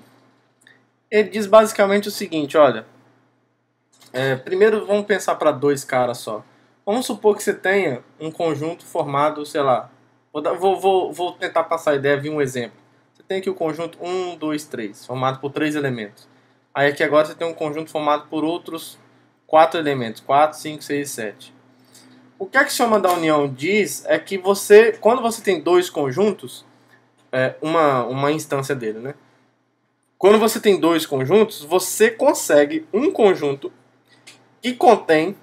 Ele diz basicamente o seguinte, olha, primeiro vamos pensar para dois caras só. Vamos supor que você tenha um conjunto formado, sei lá, vou tentar passar a ideia via um exemplo. Você tem aqui o conjunto 1, 2, 3, formado por 3 elementos. Aí aqui agora você tem um conjunto formado por outros 4 elementos, 4, 5, 6, 7. O que a axioma da união diz é que quando você tem dois conjuntos, uma instância dele, né? Quando você tem dois conjuntos, você consegue um conjunto que contém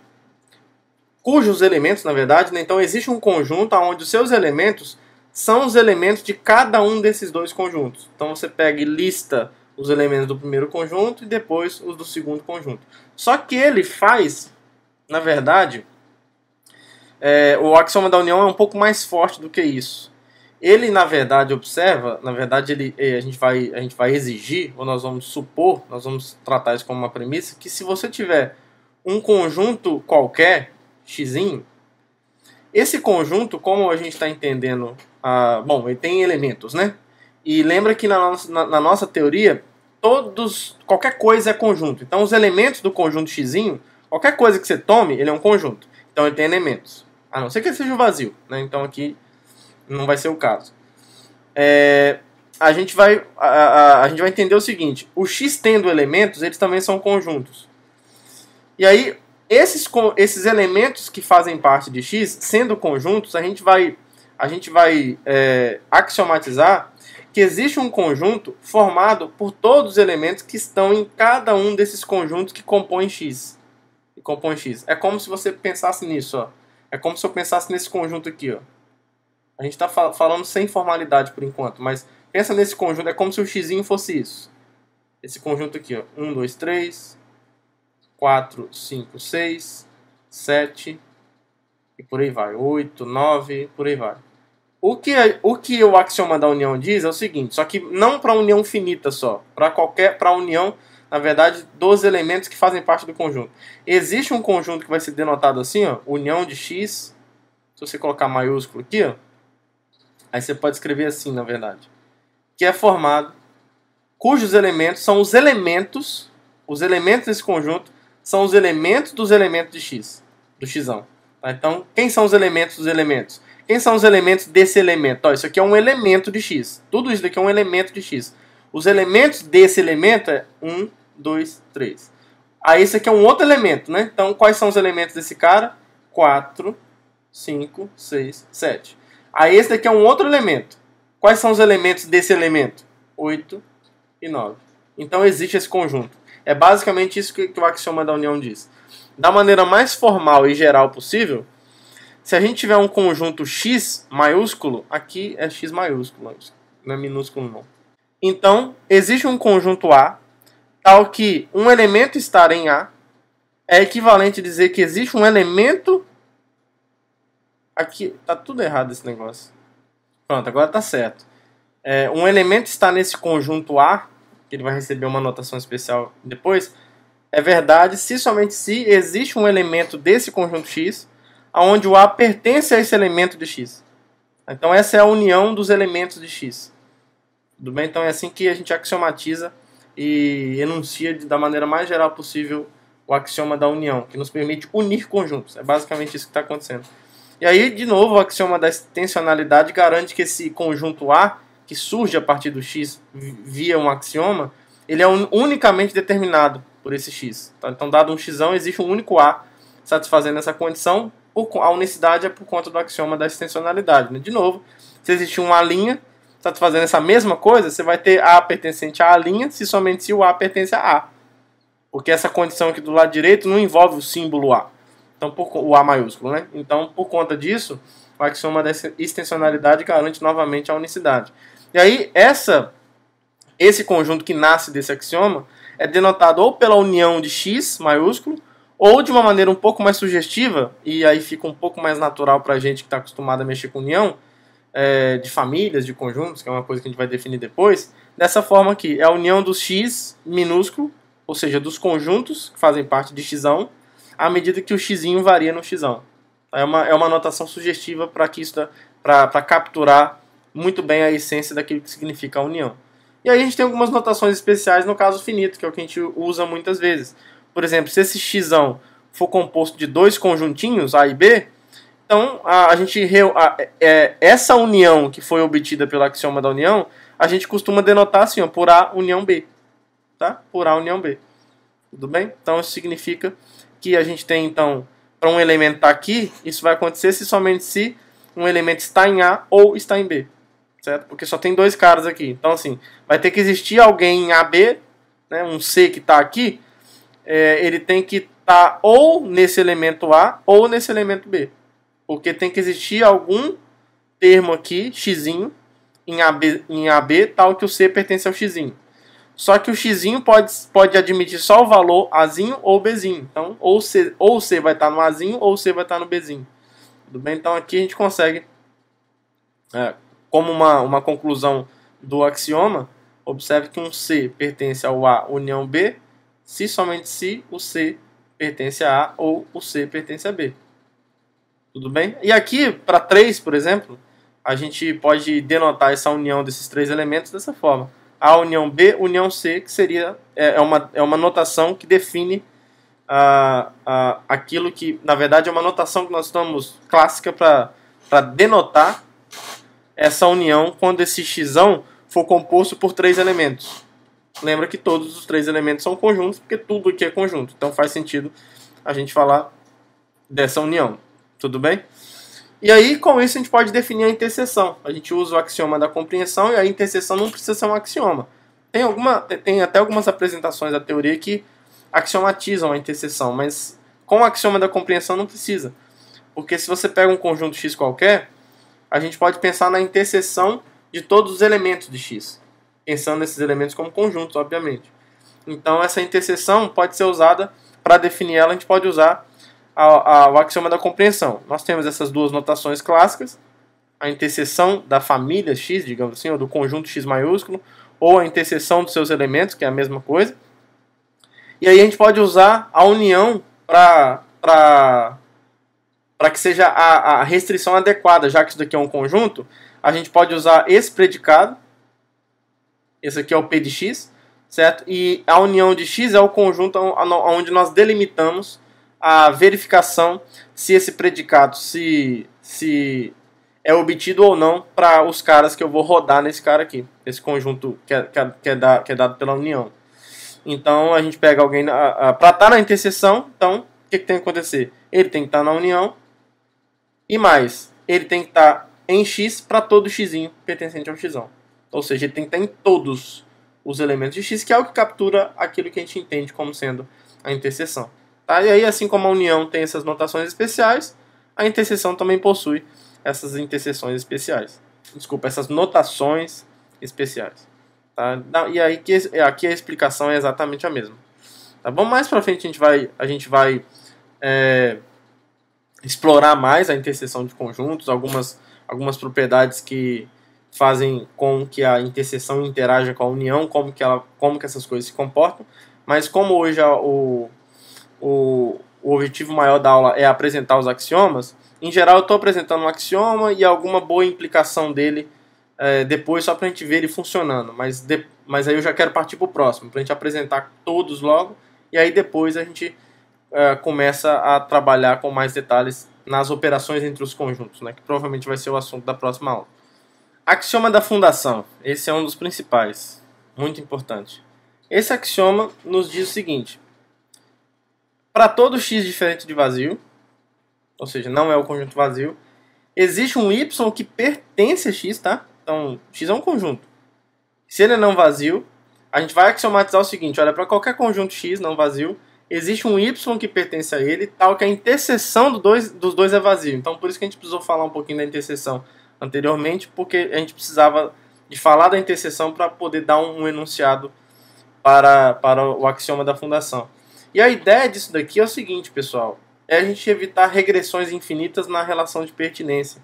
cujos elementos, na verdade, né? Então existe um conjunto onde os seus elementos são os elementos de cada um desses dois conjuntos. Então você pega e lista os elementos do primeiro conjunto e depois os do segundo conjunto. Só que ele faz, na verdade, o axioma da união é um pouco mais forte do que isso. Ele, na verdade, observa, na verdade, a gente vai exigir, ou nós vamos supor, nós vamos tratar isso como uma premissa, que se você tiver um conjunto qualquer, xzinho, esse conjunto, como a gente está entendendo, bom, ele tem elementos, né? E lembra que na nossa teoria, qualquer coisa é conjunto. Então, os elementos do conjunto xzinho, qualquer coisa que você tome, ele é um conjunto. Então, ele tem elementos. A não ser que ele seja vazio, né? Então, aqui não vai ser o caso. A gente vai entender o seguinte: o x tendo elementos, eles também são conjuntos. E aí, esses elementos que fazem parte de x, sendo conjuntos, a gente vai axiomatizar que existe um conjunto formado por todos os elementos que estão em cada um desses conjuntos que compõem x. É como se você pensasse nisso, ó. É como se eu pensasse nesse conjunto aqui, ó. A gente está falando sem formalidade por enquanto, mas pensa nesse conjunto, é como se o xzinho fosse isso. Esse conjunto aqui, ó. 1, 2, 3, 4, 5, 6, 7, e por aí vai. 8, 9, por aí vai. O que o axioma da união diz é o seguinte, só que não para a união finita só, para a união, na verdade, dos elementos que fazem parte do conjunto. Existe um conjunto que vai ser denotado assim, ó, união de x, se você colocar maiúsculo aqui, ó, aí você pode escrever assim, na verdade, que é formado, cujos elementos são os elementos desse conjunto, são os elementos dos elementos de x, do xão. Tá? Então, quem são os elementos dos elementos? Quem são os elementos desse elemento? Ó, isso aqui é um elemento de x. Tudo isso daqui é um elemento de x. Os elementos desse elemento é 1, 2, 3. Aí esse aqui é um outro elemento, né? Então, quais são os elementos desse cara? 4, 5, 6, 7. Aí esse daqui é um outro elemento. Quais são os elementos desse elemento? 8 e 9. Então existe esse conjunto. É basicamente isso que o axioma da união diz. Da maneira mais formal e geral possível, se a gente tiver um conjunto x maiúsculo, aqui é x maiúsculo, não é minúsculo não. Então, existe um conjunto A, tal que um elemento estar em A é equivalente a dizer que existe um elemento... Aqui, tá tudo errado esse negócio. Pronto, agora tá certo. Um elemento está nesse conjunto A, que ele vai receber uma notação especial depois, é verdade se somente se existe um elemento desse conjunto X, onde o A pertence a esse elemento de X. Então essa é a união dos elementos de X. Tudo bem? Então é assim que a gente axiomatiza e enuncia da maneira mais geral possível o axioma da união, que nos permite unir conjuntos. É basicamente isso que está acontecendo. E aí, de novo, o axioma da extensionalidade garante que esse conjunto A, que surge a partir do X via um axioma, ele é unicamente determinado por esse X. Então, dado um X, existe um único A satisfazendo essa condição. A unicidade é por conta do axioma da extensionalidade. Né? De novo, se existir um A' satisfazendo essa mesma coisa, você vai ter A pertencente a A', se somente se o A pertence a A. Porque essa condição aqui do lado direito não envolve o símbolo A. Então, o A maiúsculo, né? Então, por conta disso, o axioma da extensionalidade garante novamente a unicidade. E aí, esse conjunto que nasce desse axioma é denotado ou pela união de x maiúsculo, ou de uma maneira um pouco mais sugestiva, e aí fica um pouco mais natural para a gente que está acostumado a mexer com união, de famílias, de conjuntos, que é uma coisa que a gente vai definir depois, dessa forma aqui. É a união dos x minúsculo, ou seja, dos conjuntos que fazem parte de x, à medida que o x varia no x. É uma notação sugestiva para capturar muito bem a essência daquilo que significa a união. E aí a gente tem algumas notações especiais no caso finito, que é o que a gente usa muitas vezes. Por exemplo, se esse x for composto de dois conjuntinhos, A e B, então essa união que foi obtida pelo axioma da união, a gente costuma denotar assim, ó, por A união B. Tá? Por A união B. Tudo bem? Então isso significa que a gente tem, então, para um elemento estar aqui, isso vai acontecer somente se um elemento está em A ou está em B. Certo? Porque só tem dois caras aqui. Então, assim, vai ter que existir alguém em AB, né, um C que está aqui, ele tem que estar ou nesse elemento A ou nesse elemento B. Porque tem que existir algum termo aqui, x, em AB, tal que o C pertence ao x. Só que o x pode admitir só o valor Azinho ou Bzinho. Então, ou o C vai estar no Azinho ou o C vai estar no Bzinho. Tudo bem? Então, aqui a gente consegue, como uma conclusão do axioma, observe que um C pertence ao A união B, se somente se o C pertence a A ou o C pertence a B. Tudo bem? E aqui, para 3, por exemplo, a gente pode denotar essa união desses três elementos dessa forma. A união B, união C, que seria uma notação que define aquilo que, na verdade, é uma notação que nós estamos clássica para denotar essa união quando esse x for composto por três elementos. Lembra que todos os três elementos são conjuntos, porque tudo aqui é conjunto. Então faz sentido a gente falar dessa união. Tudo bem? E aí, com isso, a gente pode definir a interseção. A gente usa o axioma da compreensão e a interseção não precisa ser um axioma. Tem até algumas apresentações da teoria que axiomatizam a interseção, mas com o axioma da compreensão não precisa. Porque se você pega um conjunto x qualquer, a gente pode pensar na interseção de todos os elementos de x. Pensando nesses elementos como conjuntos, obviamente. Então, essa interseção pode ser usada, para definir ela, a gente pode usar o axioma da compreensão. Nós temos essas duas notações clássicas, a interseção da família x, digamos assim, ou do conjunto x maiúsculo, ou a interseção dos seus elementos, que é a mesma coisa. E aí a gente pode usar a união para que seja a restrição adequada, já que isso daqui é um conjunto, a gente pode usar esse predicado, esse aqui é o P de x, certo? E a união de x é o conjunto onde nós delimitamos a verificação se esse predicado se é obtido ou não para os caras que eu vou rodar nesse cara aqui, esse conjunto que é dado pela união. Então a gente pega alguém para estar na interseção, então o que tem que acontecer? Ele tem que estar na união e mais, ele tem que estar em x para todo x pertencente ao x. Ou seja, ele tem que estar em todos os elementos de x, que é o que captura aquilo que a gente entende como sendo a interseção. Tá? E aí, assim como a união tem essas notações especiais, a interseção também possui essas interseções especiais. Desculpa, essas notações especiais. Tá? E aí, aqui a explicação é exatamente a mesma. Tá bom? Mais pra frente a gente vai explorar mais a interseção de conjuntos, algumas propriedades que fazem com que a interseção interaja com a união, como que essas coisas se comportam. Mas como hoje o objetivo maior da aula é apresentar os axiomas, em geral eu estou apresentando um axioma e alguma boa implicação dele depois, só para a gente ver ele funcionando. Mas aí eu já quero partir para o próximo, para a gente apresentar todos logo, e aí depois a gente começa a trabalhar com mais detalhes nas operações entre os conjuntos, né, que provavelmente vai ser o assunto da próxima aula. Axioma da fundação. Esse é um dos principais, muito importante. Esse axioma nos diz o seguinte: para todo x diferente de vazio, ou seja, não é o conjunto vazio, existe um y que pertence a x, tá? Então, x é um conjunto. Se ele é não vazio, a gente vai axiomatizar o seguinte: olha, para qualquer conjunto x não vazio, existe um y que pertence a ele, tal que a interseção dos dois é vazio. Então, por isso que a gente precisou falar um pouquinho da interseção anteriormente, porque a gente precisava de falar da interseção para poder dar um enunciado para o axioma da fundação. E a ideia disso daqui é o seguinte, pessoal: é a gente evitar regressões infinitas na relação de pertinência.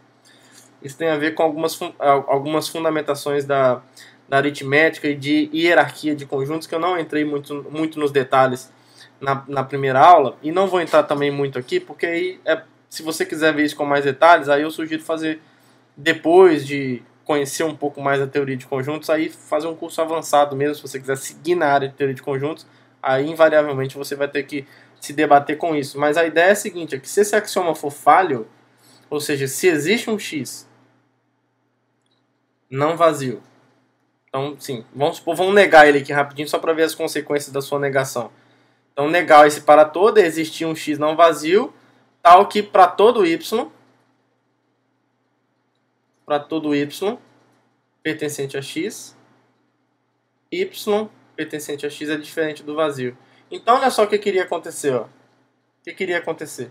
Isso tem a ver com algumas fundamentações da da aritmética e de hierarquia de conjuntos, que eu não entrei muito nos detalhes na primeira aula, e não vou entrar também muito aqui, porque aí, se você quiser ver isso com mais detalhes, aí eu sugiro fazer, depois de conhecer um pouco mais a teoria de conjuntos, aí fazer um curso avançado mesmo, se você quiser seguir na área de teoria de conjuntos, aí invariavelmente você vai ter que se debater com isso. Mas a ideia é a seguinte, é que se esse axioma for falho, ou seja, se existe um x não vazio, então, sim, vamos negar ele aqui rapidinho só para ver as consequências da sua negação. Então, negar esse para todo, existir um x não vazio, tal que para todo y pertencente a x, y pertencente a x é diferente do vazio. Então, olha só o que queria acontecer. Ó. O que queria acontecer?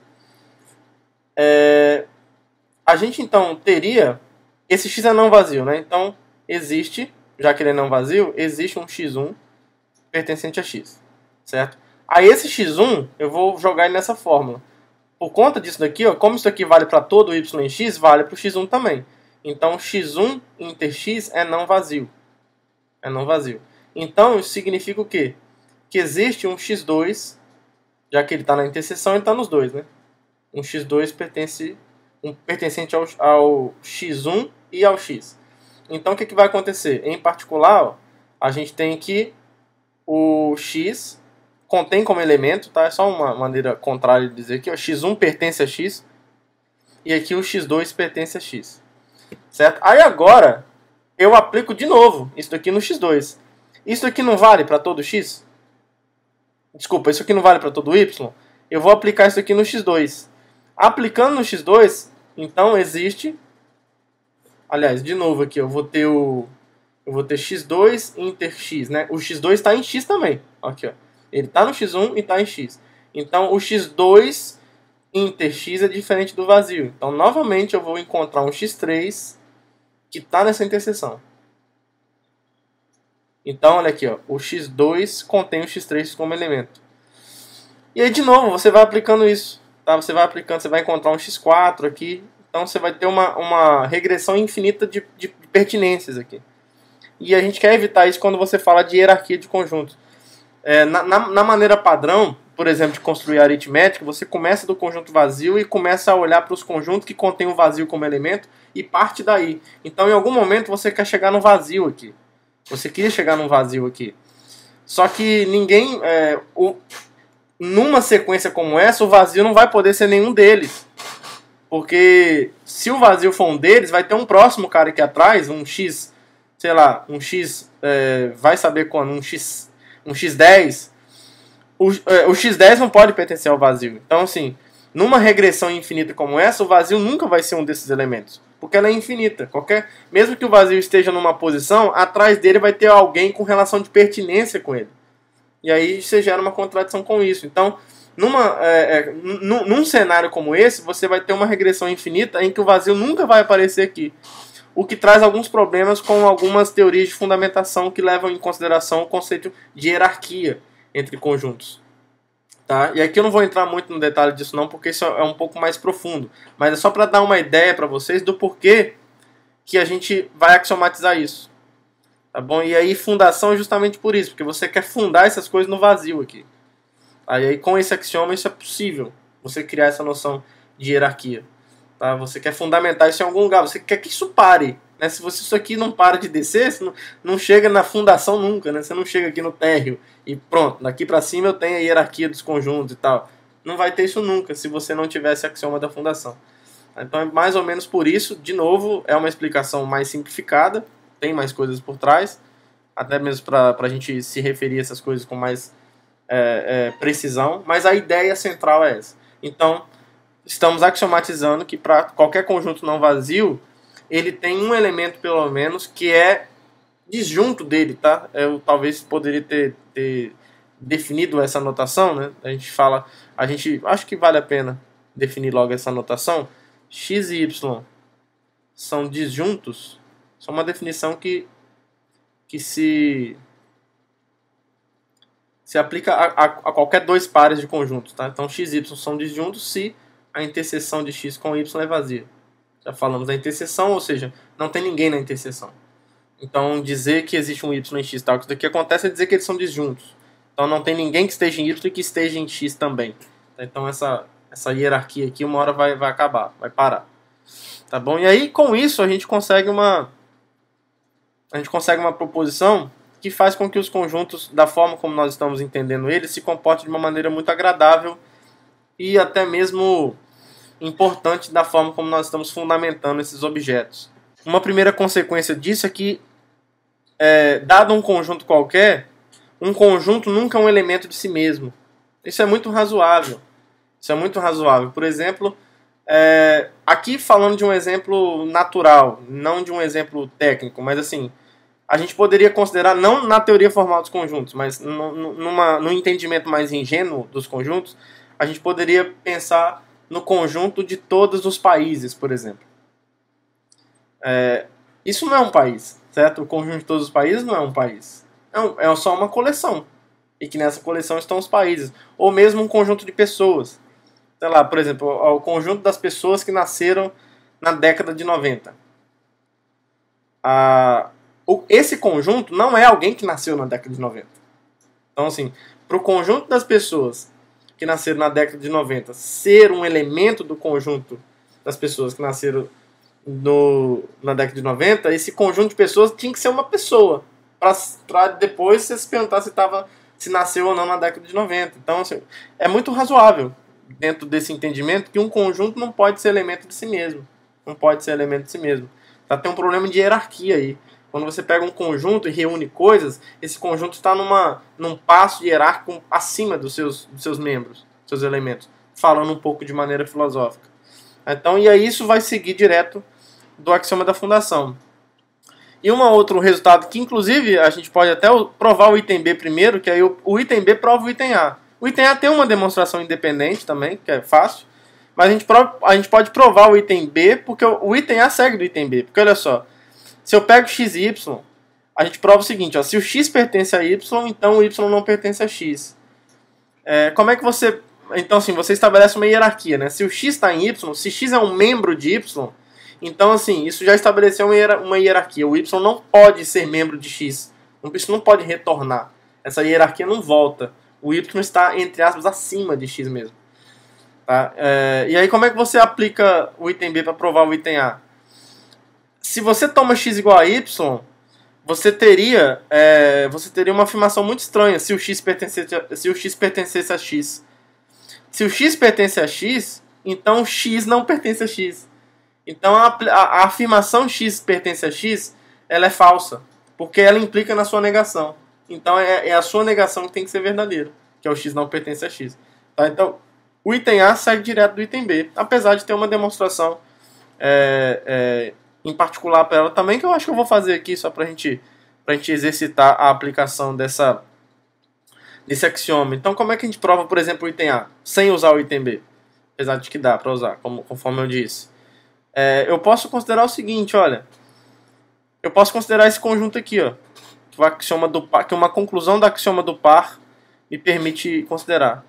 A gente, então, teria... Esse x é não vazio, né? Então, existe, já que ele é não vazio, existe um x1 pertencente a x. Certo? Aí, esse x1, eu vou jogar ele nessa fórmula. Por conta disso daqui, ó, como isso aqui vale para todo y em x, vale para o x1 também. Então, x1 inter x é não vazio. É não vazio. Então, isso significa o quê? Que existe um x2, já que ele está na interseção, ele está nos dois, né? Um x2 pertencente ao x1 e ao x. Então, o que vai acontecer? Em particular, ó, a gente tem que o x contém como elemento, tá? É só uma maneira contrária de dizer aqui, ó, x1 pertence a x e aqui o x2 pertence a x. Certo? Aí agora eu aplico de novo isso daqui no x2. Isso aqui não vale para todo x? Desculpa, isso aqui não vale para todo y? Eu vou aplicar isso aqui no x2. Aplicando no x2, então existe... Aliás, de novo aqui, eu vou ter x2 inter x, né? O x2 está em x também. Aqui, ó. Ele está no x1 e está em x. Então, o x2 inter x é diferente do vazio. Então, novamente, eu vou encontrar um x3 que está nessa interseção. Então, olha aqui, ó, o x2 contém o x3 como elemento. E aí, de novo, você vai aplicando isso. Tá? Você vai aplicando, você vai encontrar um x4 aqui. Então, você vai ter uma regressão infinita de pertinências aqui. E a gente quer evitar isso quando você fala de hierarquia de conjuntos. Na maneira padrão, por exemplo, de construir aritmética, você começa do conjunto vazio e começa a olhar para os conjuntos que contêm o vazio como elemento e parte daí. Então, em algum momento, você quer chegar no vazio aqui. Você queria chegar num vazio aqui. Só que ninguém... numa sequência como essa, o vazio não vai poder ser nenhum deles. Porque se o vazio for um deles, vai ter um próximo cara aqui atrás, um x, sei lá, um x, vai saber quando, um x10. O x10 não pode pertencer ao vazio. Então, assim, numa regressão infinita como essa, o vazio nunca vai ser um desses elementos. Porque ela é infinita. Mesmo que o vazio esteja numa posição, atrás dele vai ter alguém com relação de pertinência com ele. E aí você gera uma contradição com isso. Então, num cenário como esse, você vai ter uma regressão infinita em que o vazio nunca vai aparecer aqui. O que traz alguns problemas com algumas teorias de fundamentação que levam em consideração o conceito de hierarquia entre conjuntos. Tá? E aqui eu não vou entrar muito no detalhe disso não, porque isso é um pouco mais profundo. Mas é só para dar uma ideia para vocês do porquê que a gente vai axiomatizar isso. Tá bom? E aí fundação é justamente por isso, porque você quer fundar essas coisas no vazio aqui. Aí com esse axioma isso é possível, você criar essa noção de hierarquia. Tá? Você quer fundamentar isso em algum lugar, você quer que isso pare. Né? Se isso aqui não para de descer, você não chega na fundação nunca. Né? Você não chega aqui no térreo e pronto, daqui para cima eu tenho a hierarquia dos conjuntos e tal. Não vai ter isso nunca se você não tiver esse axioma da fundação. Então é mais ou menos por isso, de novo, é uma explicação mais simplificada, tem mais coisas por trás, até mesmo para a gente se referir a essas coisas com mais precisão, mas a ideia central é essa. Então, estamos axiomatizando que para qualquer conjunto não vazio, ele tem um elemento, pelo menos, que é disjunto dele, tá? Eu talvez poderia ter definido essa notação, né? Acho que vale a pena definir logo essa notação. X e Y são disjuntos, são uma definição que se aplica a qualquer dois pares de conjuntos, tá? Então x e y são disjuntos se a interseção de x com y é vazia. Já falamos da interseção, ou seja, não tem ninguém na interseção. Então, dizer que existe um Y em X tal, que isso daqui acontece é dizer que eles são disjuntos. Então, não tem ninguém que esteja em Y e que esteja em X também. Então, essa hierarquia aqui, uma hora vai acabar, vai parar. Tá bom? E aí, com isso, a gente consegue uma proposição que faz com que os conjuntos, da forma como nós estamos entendendo eles, se comportem de uma maneira muito agradável e até mesmo importante da forma como nós estamos fundamentando esses objetos. Uma primeira consequência disso é que, dado um conjunto qualquer, um conjunto nunca é um elemento de si mesmo. Isso é muito razoável. Por exemplo, aqui falando de um exemplo natural, não de um exemplo técnico, mas assim, a gente poderia considerar, não na teoria formal dos conjuntos, mas no entendimento mais ingênuo dos conjuntos, a gente poderia pensar no conjunto de todos os países, por exemplo. Isso não é um país, certo? O conjunto de todos os países não é um país. É só uma coleção. E que nessa coleção estão os países. Ou mesmo um conjunto de pessoas. Sei lá, por exemplo, o conjunto das pessoas que nasceram na década de 90. Esse conjunto não é alguém que nasceu na década de 90. Então, assim, para o conjunto das pessoas que nasceram na década de 90 ser um elemento do conjunto das pessoas que nasceram na década de 90, esse conjunto de pessoas tinha que ser uma pessoa. Para depois você se perguntar se nasceu ou não na década de 90. Então, assim, é muito razoável, dentro desse entendimento, que um conjunto não pode ser elemento de si mesmo. Tá? Tem um problema de hierarquia aí. Quando você pega um conjunto e reúne coisas, esse conjunto está num passo hierárquico acima dos seus membros, seus elementos. Falando um pouco de maneira filosófica. Então, e aí isso vai seguir direto do axioma da fundação. E um outro resultado que, inclusive, a gente pode até provar o item B primeiro, que aí o item B prova o item A. O item A tem uma demonstração independente também, que é fácil. Mas a gente pode provar o item B, porque o item A segue do item B. Porque olha só, se eu pego x e y, a gente prova o seguinte, ó, se o x pertence a y, então o y não pertence a x. Como é que você... Então, assim, você estabelece uma hierarquia, né? Se o x está em y, se x é um membro de y, então, assim, isso já estabeleceu uma hierarquia. O y não pode ser membro de x. Isso não pode retornar. Essa hierarquia não volta. O y está, entre aspas, acima de x mesmo. Tá? E aí, como é que você aplica o item B para provar o item A? Se você toma x igual a y, você teria uma afirmação muito estranha se o x pertencesse a x. Se o x pertence a x, então x não pertence a x. Então a afirmação x pertence a x, ela é falsa, porque ela implica na sua negação. Então é a sua negação que tem que ser verdadeira, que é o x não pertence a x. Tá? Então o item A segue direto do item B, apesar de ter uma demonstração em particular para ela também, que eu acho que eu vou fazer aqui só para a gente exercitar a aplicação desse axioma. Então como é que a gente prova, por exemplo, o item A sem usar o item B? Apesar de que dá para usar, conforme eu disse. Eu posso considerar o seguinte, olha. Eu posso considerar esse conjunto aqui, ó. Que o axioma do par, que uma conclusão do axioma do par me permite considerar.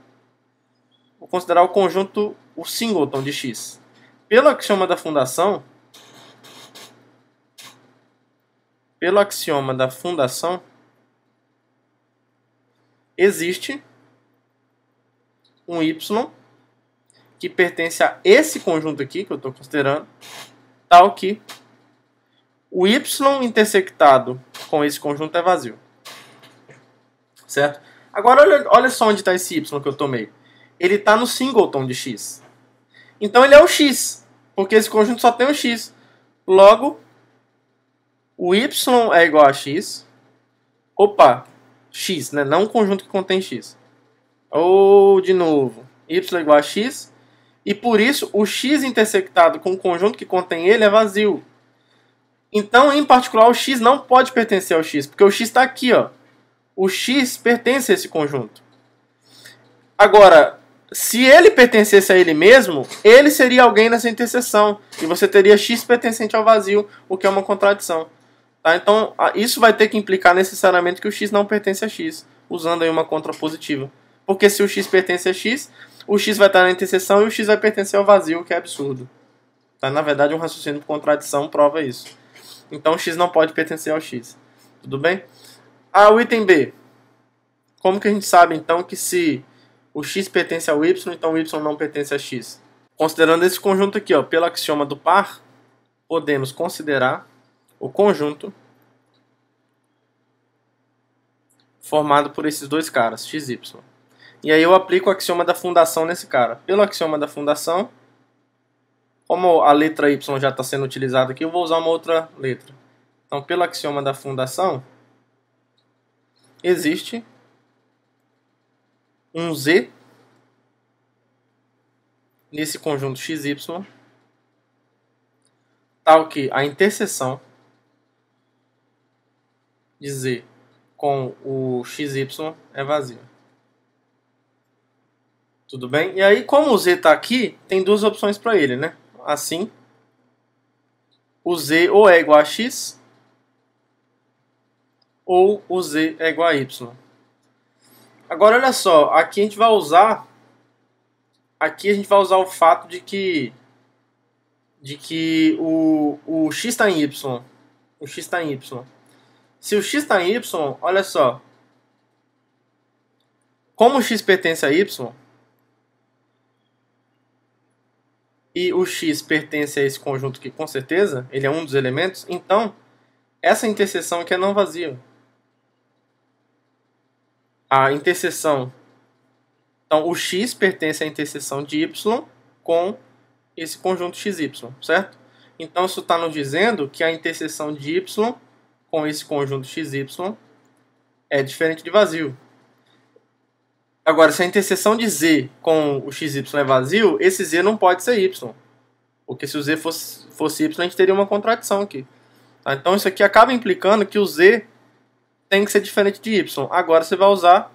Vou considerar o conjunto, o singleton de x. Pelo axioma da fundação, existe um y que pertence a esse conjunto aqui, que eu estou considerando, tal que o y intersectado com esse conjunto é vazio. Certo? Agora, olha só onde está esse y que eu tomei. Ele está no singleton de x. Então, ele é o x, porque esse conjunto só tem o x. Logo, o y é igual a x. Opa, x, né? Não um conjunto que contém x. Ou, de novo, y é igual a x. E por isso, o x intersectado com o conjunto que contém ele é vazio. Então, em particular, o x não pode pertencer ao x, porque o x está aqui, ó. O x pertence a esse conjunto. Agora, se ele pertencesse a ele mesmo, ele seria alguém nessa interseção. E você teria x pertencente ao vazio, o que é uma contradição. Tá? Então, isso vai ter que implicar necessariamente que o x não pertence a x, usando aí uma contrapositiva. Porque se o x pertence a x, o x vai estar na interseção e o x vai pertencer ao vazio, o que é absurdo. Tá? Na verdade, um raciocínio por contradição prova isso. Então x não pode pertencer ao x. Tudo bem? O item B. Como que a gente sabe então que se o x pertence ao y, então o y não pertence a x? Considerando esse conjunto aqui, ó, pelo axioma do par, podemos considerar o conjunto formado por esses dois caras, x e y. E aí eu aplico o axioma da fundação nesse cara. Pelo axioma da fundação, como a letra y já está sendo utilizada aqui, eu vou usar uma outra letra. Então, pelo axioma da fundação, existe um z nesse conjunto xy, tal que a interseção de z com o xy é vazia. Tudo bem? E aí, como o z está aqui, tem duas opções para ele, né? Assim, o z ou é igual a x, ou o z é igual a y. Agora, olha só, aqui a gente vai usar o fato de que o x está em y. O x está em y. Se o x está em y, olha só. Como o x pertence a y, e o x pertence a esse conjunto aqui, com certeza, ele é um dos elementos, então essa interseção aqui é não vazia. A interseção, então o x pertence à interseção de y com esse conjunto xy, certo? Então isso está nos dizendo que a interseção de y com esse conjunto xy é diferente de vazio. Agora, se a interseção de z com o xy é vazio, esse z não pode ser y. Porque se o z fosse y, a gente teria uma contradição aqui. Tá? Então isso aqui acaba implicando que o z tem que ser diferente de y. Agora você vai usar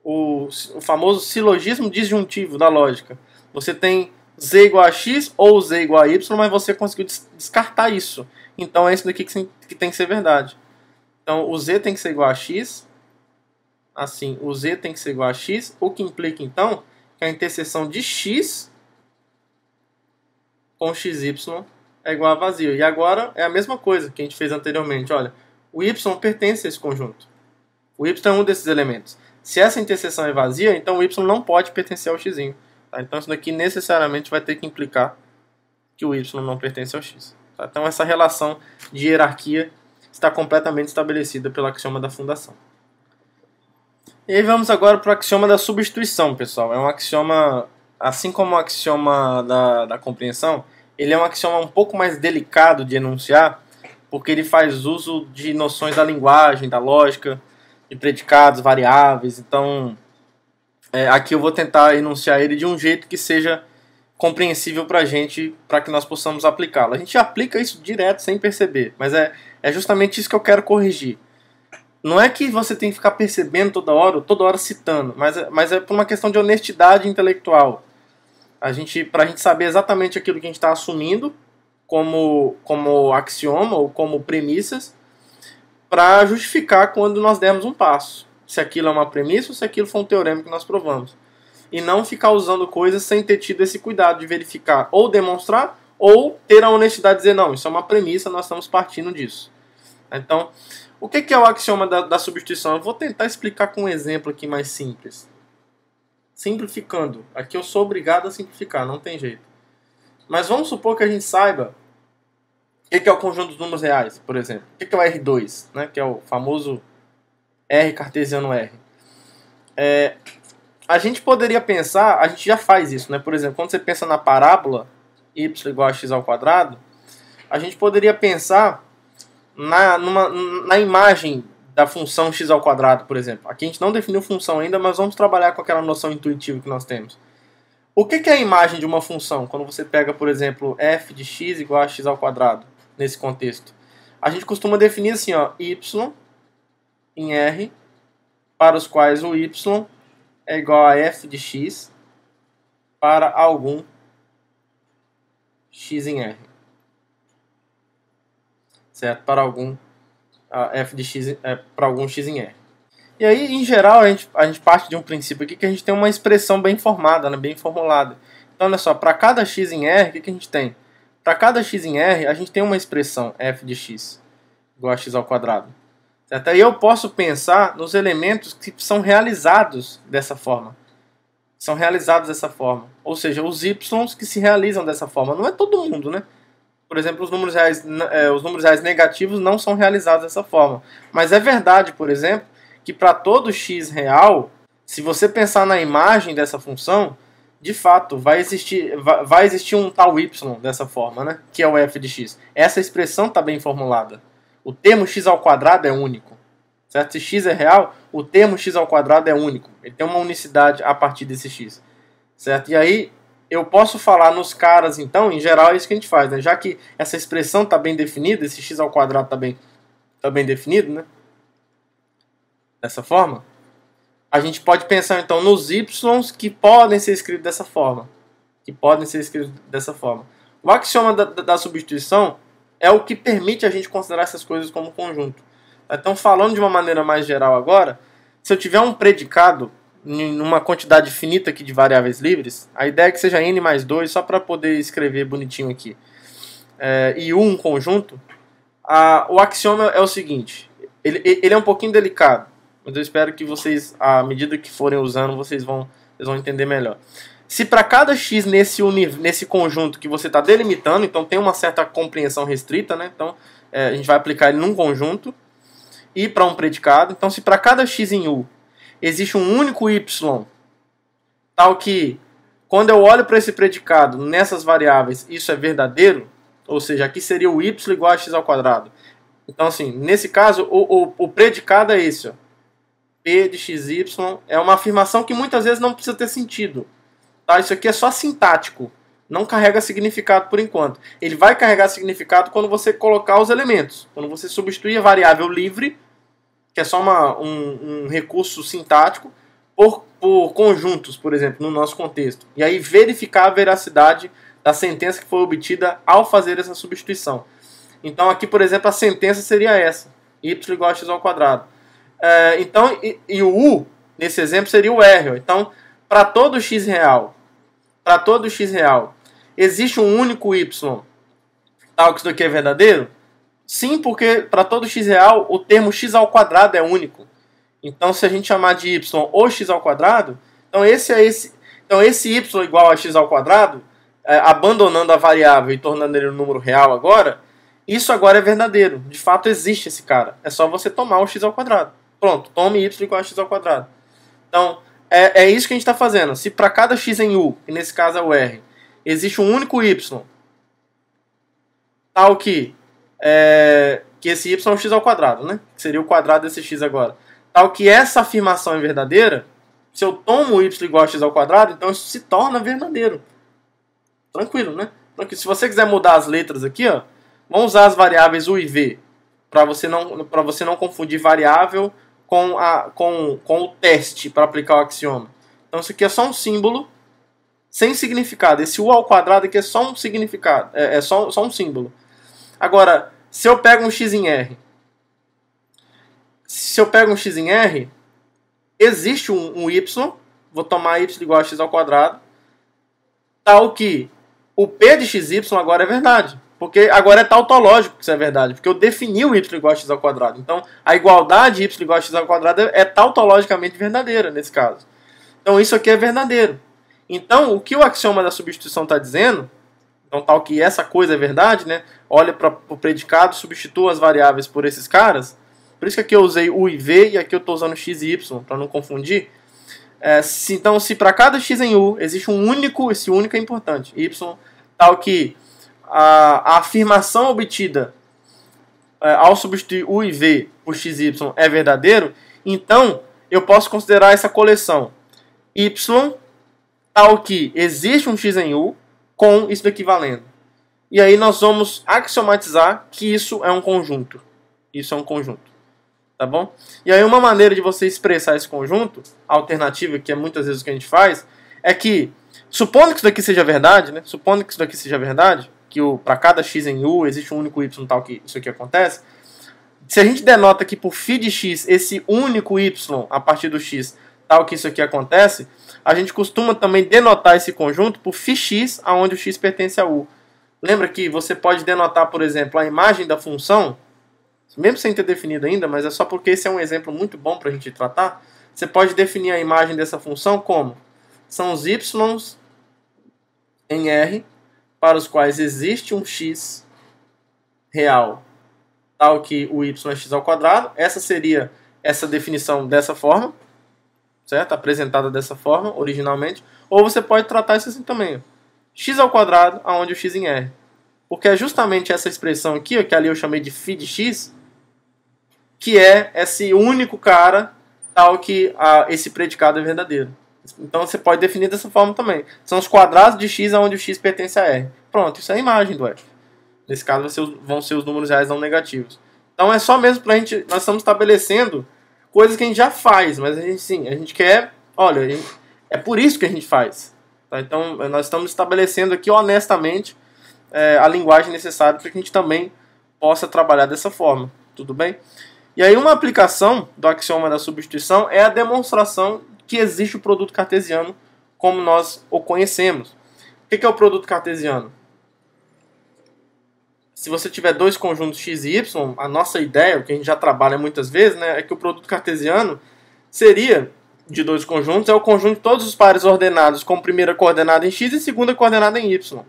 o famoso silogismo disjuntivo da lógica. Você tem z igual a x ou z igual a y, mas você conseguiu descartar isso. Então é isso daqui que tem que ser verdade. Então o z tem que ser igual a x. Assim, o z tem que ser igual a x, o que implica então que a interseção de x com xy é igual a vazio. E agora é a mesma coisa que a gente fez anteriormente. Olha, o y pertence a esse conjunto. O y é um desses elementos. Se essa interseção é vazia, então o y não pode pertencer ao x. Tá? Então isso daqui necessariamente vai ter que implicar que o y não pertence ao x. Tá? Então essa relação de hierarquia está completamente estabelecida pelo axioma da fundação. E aí vamos agora para o axioma da substituição, pessoal. É um axioma, assim como o axioma da compreensão, ele é um axioma um pouco mais delicado de enunciar, porque ele faz uso de noções da linguagem, da lógica, de predicados, variáveis. Então, aqui eu vou tentar enunciar ele de um jeito que seja compreensível para a gente, para que nós possamos aplicá-lo. A gente aplica isso direto, sem perceber, mas é justamente isso que eu quero corrigir. Não é que você tem que ficar percebendo toda hora citando, mas é por uma questão de honestidade intelectual. Para a gente saber exatamente aquilo que a gente está assumindo como axioma ou como premissas, para justificar quando nós dermos um passo. Se aquilo é uma premissa ou se aquilo foi um teorema que nós provamos. E não ficar usando coisas sem ter tido esse cuidado de verificar ou demonstrar, ou ter a honestidade de dizer, não, isso é uma premissa, nós estamos partindo disso. Então, o que é o axioma da substituição? Eu vou tentar explicar com um exemplo aqui mais simples. Simplificando. Aqui eu sou obrigado a simplificar, não tem jeito. Mas vamos supor que a gente saiba o que é o conjunto dos números reais, por exemplo. O que é o R2, né? Que é o famoso R cartesiano R. A gente poderia pensar, a gente já faz isso, né? Por exemplo, quando você pensa na parábola y igual a x ao quadrado, a gente poderia pensar na imagem da função x ao quadrado, por exemplo. Aqui a gente não definiu função ainda, mas vamos trabalhar com aquela noção intuitiva que nós temos. O que é a imagem de uma função? Quando você pega, por exemplo, f de x igual a x ao quadrado, nesse contexto. A gente costuma definir assim, ó, y em R, para os quais o y é igual a f de x para algum x em R. Certo? Para algum f de x para algum x em R. E aí, em geral, a gente parte de um princípio aqui que a gente tem uma expressão bem formada, né, bem formulada. Então, olha só, para cada x em R, o que a gente tem? para cada x em R, a gente tem uma expressão f de x igual a x ao quadrado. Certo? Aí eu posso pensar nos elementos que são realizados dessa forma. São realizados dessa forma. Ou seja, os y que se realizam dessa forma. Não é todo mundo, né? Por exemplo, os números reais negativos não são realizados dessa forma. Mas é verdade, por exemplo, que para todo x real, se você pensar na imagem dessa função, de fato, vai existir um tal y dessa forma, né? Que é o f de x. Essa expressão está bem formulada. O termo x ao quadrado é único. Certo? Se x é real, o termo x ao quadrado é único. Ele tem uma unicidade a partir desse x. Certo? E aí, eu posso falar nos caras, então, em geral é isso que a gente faz, né? Já que essa expressão está bem definida, esse x ao quadrado tá bem definido, né? Dessa forma, a gente pode pensar, então, nos y que podem ser escritos dessa forma. O axioma da substituição é o que permite a gente considerar essas coisas como conjunto. Então, falando de uma maneira mais geral agora, se eu tiver um predicado numa quantidade finita aqui de variáveis livres, a ideia é que seja n mais 2, só para poder escrever bonitinho aqui, e U um conjunto, o axioma é o seguinte, ele é um pouquinho delicado, mas eu espero que vocês, à medida que forem usando, vocês vão entender melhor. Se para cada x nesse conjunto que você está delimitando, então tem uma certa compreensão restrita, né? Então a gente vai aplicar ele num conjunto e para um predicado. Então se para cada x em U existe um único y, tal que quando eu olho para esse predicado nessas variáveis isso é verdadeiro, ou seja, aqui seria o y igual a x ao quadrado. Então assim, nesse caso o predicado é esse, ó. P de xy é uma afirmação que muitas vezes não precisa ter sentido. Tá? Isso aqui é só sintático, não carrega significado por enquanto. Ele vai carregar significado quando você colocar os elementos, quando você substituir a variável livre, que é só um recurso sintático, por conjuntos, por exemplo, no nosso contexto. E aí verificar a veracidade da sentença que foi obtida ao fazer essa substituição. Então aqui, por exemplo, a sentença seria essa, y igual a x ao quadrado. Então, e o U, nesse exemplo, seria o R. Ó. Então, para todo x real, existe um único y, tal que isso daqui é verdadeiro? Sim, porque para todo x real, o termo x ao quadrado é único. Então, se a gente chamar de y ou x ao quadrado, então esse y igual a x ao quadrado, abandonando a variável e tornando ele um número real agora, isso agora é verdadeiro. De fato, existe esse cara. É só você tomar o x ao quadrado. Pronto, tome y igual a x ao quadrado. Então, é isso que a gente está fazendo. Se para cada x em U, que nesse caso é o R, existe um único y, tal que esse y é o x ao quadrado, né? Que seria o quadrado desse x agora. Tal que essa afirmação é verdadeira, se eu tomo y igual a x ao quadrado, então isso se torna verdadeiro. Tranquilo, né? Porque se você quiser mudar as letras aqui, ó, vamos usar as variáveis U e V, para você não confundir variável com o teste para aplicar o axioma. Então isso aqui é só um símbolo sem significado. Esse U ao quadrado aqui é só um significado, é só um símbolo. Agora, se eu pego um x em R, existe um y, vou tomar y igual a x ao quadrado, tal que o P de xy agora é verdade. Porque agora é tautológico que isso é verdade, porque eu defini o y igual a x ao quadrado. Então, a igualdade y igual a x ao quadrado é tautologicamente verdadeira nesse caso. Então, isso aqui é verdadeiro. Então, o que o axioma da substituição está dizendo, então tal que essa coisa é verdade, né? Olha para o predicado, substitua as variáveis por esses caras. Por isso que aqui eu usei U e V e aqui eu estou usando x e y, para não confundir. Então, se para cada x em U existe um único, esse único é importante, y, tal que a afirmação obtida ao substituir U e V por x e y é verdadeiro, então eu posso considerar essa coleção y tal que existe um x em U com isso daqui valendo. E aí nós vamos axiomatizar que isso é um conjunto. Isso é um conjunto. Tá bom? E aí uma maneira de você expressar esse conjunto, alternativa, que é muitas vezes o que a gente faz, é que, supondo que isso daqui seja verdade, né? Supondo que isso daqui seja verdade, que para cada x em U existe um único y tal que isso aqui acontece, se a gente denota aqui por φ de x esse único y a partir do x tal que isso aqui acontece, a gente costuma também denotar esse conjunto por φx aonde o x pertence a U. Lembra que você pode denotar, por exemplo, a imagem da função, mesmo sem ter definido ainda, mas é só porque esse é um exemplo muito bom para a gente tratar. Você pode definir a imagem dessa função como são os y em R para os quais existe um x real tal que o y é x ao quadrado. Essa seria essa definição dessa forma, certo? Apresentada dessa forma originalmente. Ou você pode tratar isso assim também, x ao quadrado, aonde o x em R. Porque é justamente essa expressão aqui, ó, que ali eu chamei de φ de x, que é esse único cara tal que esse predicado é verdadeiro. Então você pode definir dessa forma também. São os quadrados de x onde o x pertence a R. Pronto, isso é a imagem do F. Nesse caso vão ser os números reais não negativos. Então é só mesmo pra gente... Nós estamos estabelecendo coisas que a gente já faz, mas a gente quer... Olha, é por isso que a gente faz. Tá? Então nós estamos estabelecendo aqui honestamente a linguagem necessária para que a gente também possa trabalhar dessa forma. Tudo bem? E aí uma aplicação do axioma da substituição é a demonstração que existe o produto cartesiano como nós o conhecemos. O que é o produto cartesiano? Se você tiver dois conjuntos x e y, a nossa ideia, o que a gente já trabalha muitas vezes, né, é que o produto cartesiano seria, de dois conjuntos, é o conjunto de todos os pares ordenados com primeira coordenada em x e segunda coordenada em y.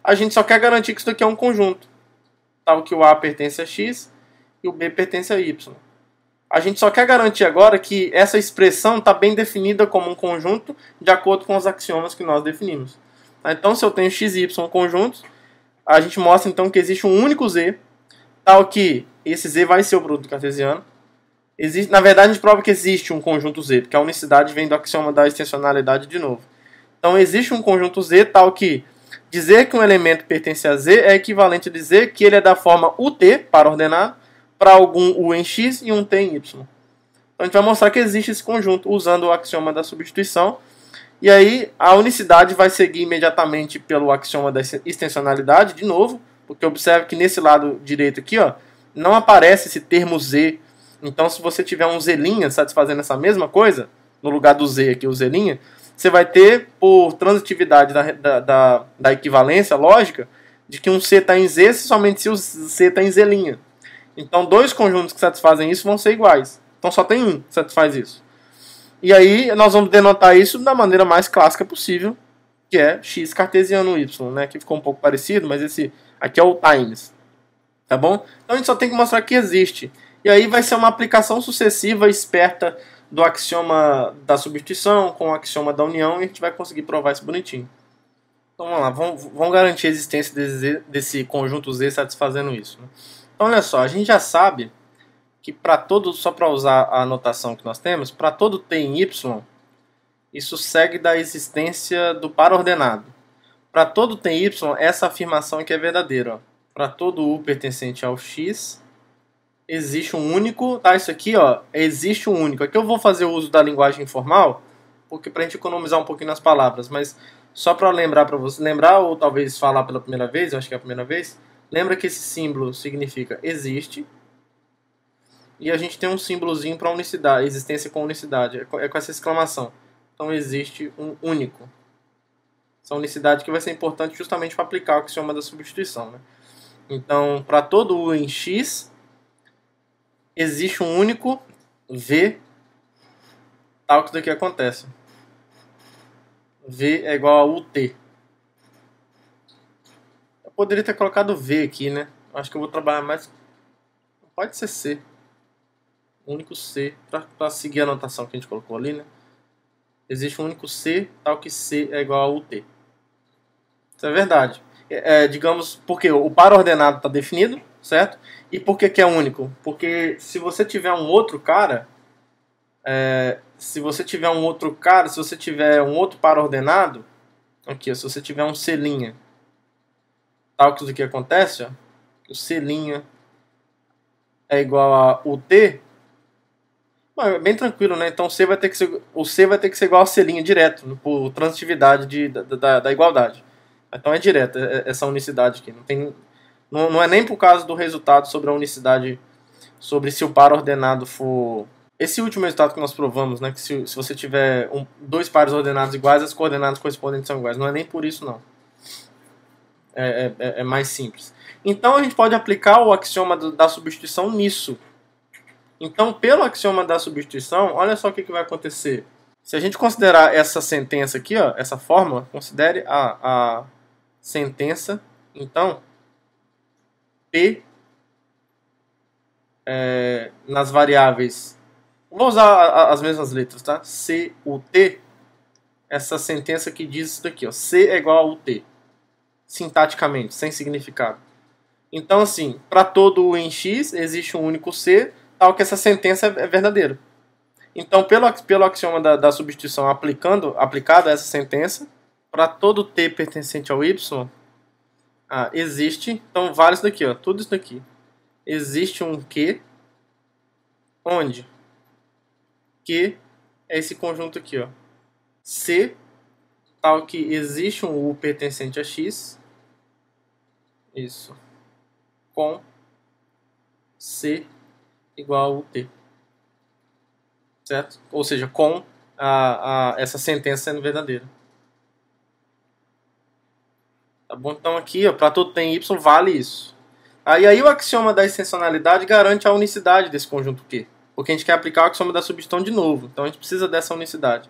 A gente só quer garantir que isso daqui é um conjunto, tal que o A pertence a x e o B pertence a y. A gente só quer garantir agora que essa expressão está bem definida como um conjunto de acordo com os axiomas que nós definimos. Então, se eu tenho x e y conjuntos, a gente mostra então que existe um único z, tal que esse z vai ser o produto cartesiano. Na verdade, a gente prova que existe um conjunto z, porque a unicidade vem do axioma da extensionalidade de novo. Então, existe um conjunto z, tal que dizer que um elemento pertence a z é equivalente a dizer que ele é da forma ut, para ordenado, para algum u em x e um t em y. Então a gente vai mostrar que existe esse conjunto usando o axioma da substituição. E aí a unicidade vai seguir imediatamente pelo axioma da extensionalidade, de novo, porque observe que nesse lado direito aqui, ó, não aparece esse termo z. Então se você tiver um z' satisfazendo essa mesma coisa, no lugar do z aqui, o z', você vai ter, por transitividade da equivalência lógica, de que um c está em z somente se o c está em z'. Então, dois conjuntos que satisfazem isso vão ser iguais. Então, só tem um que satisfaz isso. E aí, nós vamos denotar isso da maneira mais clássica possível, que é x cartesiano y, né? Que ficou um pouco parecido, mas esse aqui é o times. Tá bom? Então, a gente só tem que mostrar que existe. E aí vai ser uma aplicação sucessiva, esperta, do axioma da substituição com o axioma da união, e a gente vai conseguir provar isso bonitinho. Então, vamos lá. Vamos garantir a existência desse conjunto z satisfazendo isso, né? Então, olha só, a gente já sabe que para todo, só para usar a notação que nós temos, para todo t em y, isso segue da existência do par ordenado. Para todo t em y, essa afirmação aqui é verdadeira. Para todo u pertencente ao x, existe um único, tá? Isso aqui, ó, existe um único. Aqui eu vou fazer o uso da linguagem informal, porque para a gente economizar um pouquinho nas palavras, mas só para lembrar para você, lembrar ou talvez falar pela primeira vez, eu acho que é a primeira vez. Lembra que esse símbolo significa existe. E a gente tem um símbolozinho para unicidade, existência com unicidade. É com essa exclamação. Então existe um único. Essa unicidade que vai ser importante justamente para aplicar o axioma da substituição, né? Então, para todo u em x, existe um único v, tal que isso daqui acontece. V é igual a ut. Poderia ter colocado V aqui, né? Acho que eu vou trabalhar mais... Pode ser C. O único C, para seguir a anotação que a gente colocou ali, né? Existe um único C, tal que C é igual a UT. Isso é verdade. Digamos, porque o par ordenado está definido, certo? E por que é único? Porque se você tiver um outro cara... se você tiver um outro par ordenado... Aqui, ó, se você tiver um C'... tal que isso aqui acontece, ó, o C' é igual a UT, é bem tranquilo, né? Então o C vai ter que ser igual a C' direto, por transitividade da igualdade. Então é direto essa unicidade aqui. Não é nem por causa do resultado sobre a unicidade, sobre se o par ordenado for... Esse último resultado que nós provamos, né? Que se você tiver dois pares ordenados iguais, as coordenadas correspondentes são iguais. Não é nem por isso, não. é mais simples. Então a gente pode aplicar o axioma da substituição nisso. Então, pelo axioma da substituição, olha só o que vai acontecer. Se a gente considerar essa sentença aqui, ó, essa fórmula, considere a sentença, então, P nas variáveis, vou usar as mesmas letras, tá? C, U, T, essa sentença que diz isso daqui, ó, C é igual a U, T, sintaticamente, sem significado. Então, assim, para todo U em X existe um único C, tal que essa sentença é verdadeira. Então, pelo axioma da substituição aplicado a essa sentença, para todo T pertencente ao Y, existe, então vale isso daqui, ó, tudo isso daqui. Existe um Q, onde Q é esse conjunto aqui, ó. C, tal que existe um U pertencente a X, isso, com C igual a UT. Certo? Ou seja, com essa sentença sendo verdadeira. Tá bom? Então aqui, para todo T em Y, vale isso. Aí o axioma da extensionalidade garante a unicidade desse conjunto Q. Porque a gente quer aplicar o axioma da substituição de novo. Então a gente precisa dessa unicidade.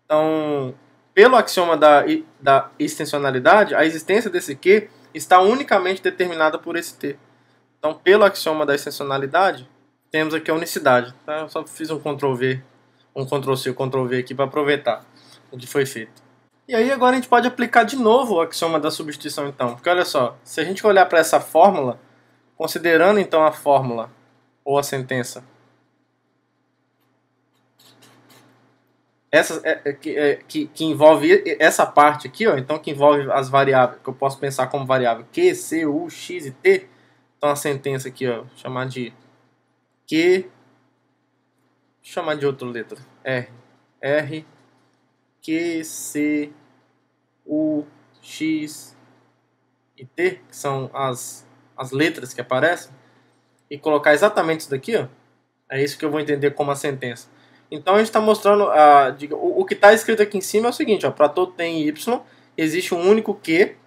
Então, pelo axioma da extensionalidade, a existência desse Q está unicamente determinada por esse T. Então, pelo axioma da extensionalidade, temos aqui a unicidade. Tá? Eu só fiz um Ctrl+V, um Ctrl+C, um Ctrl+V aqui para aproveitar o que foi feito. E aí agora a gente pode aplicar de novo o axioma da substituição, então. Porque olha só, se a gente olhar para essa fórmula, considerando então a fórmula ou a sentença, essa que envolve essa parte aqui, ó, então que envolve as variáveis, que eu posso pensar como variável Q, C, U, X e T. Então a sentença aqui, ó, chamar de Q, chamar de outra letra, R, Q, C, U, X e T, que são as letras que aparecem, e colocar exatamente isso daqui, ó, é isso que eu vou entender como a sentença. Então a gente está mostrando, o que está escrito aqui em cima é o seguinte, para todo T em Y, existe um único Q,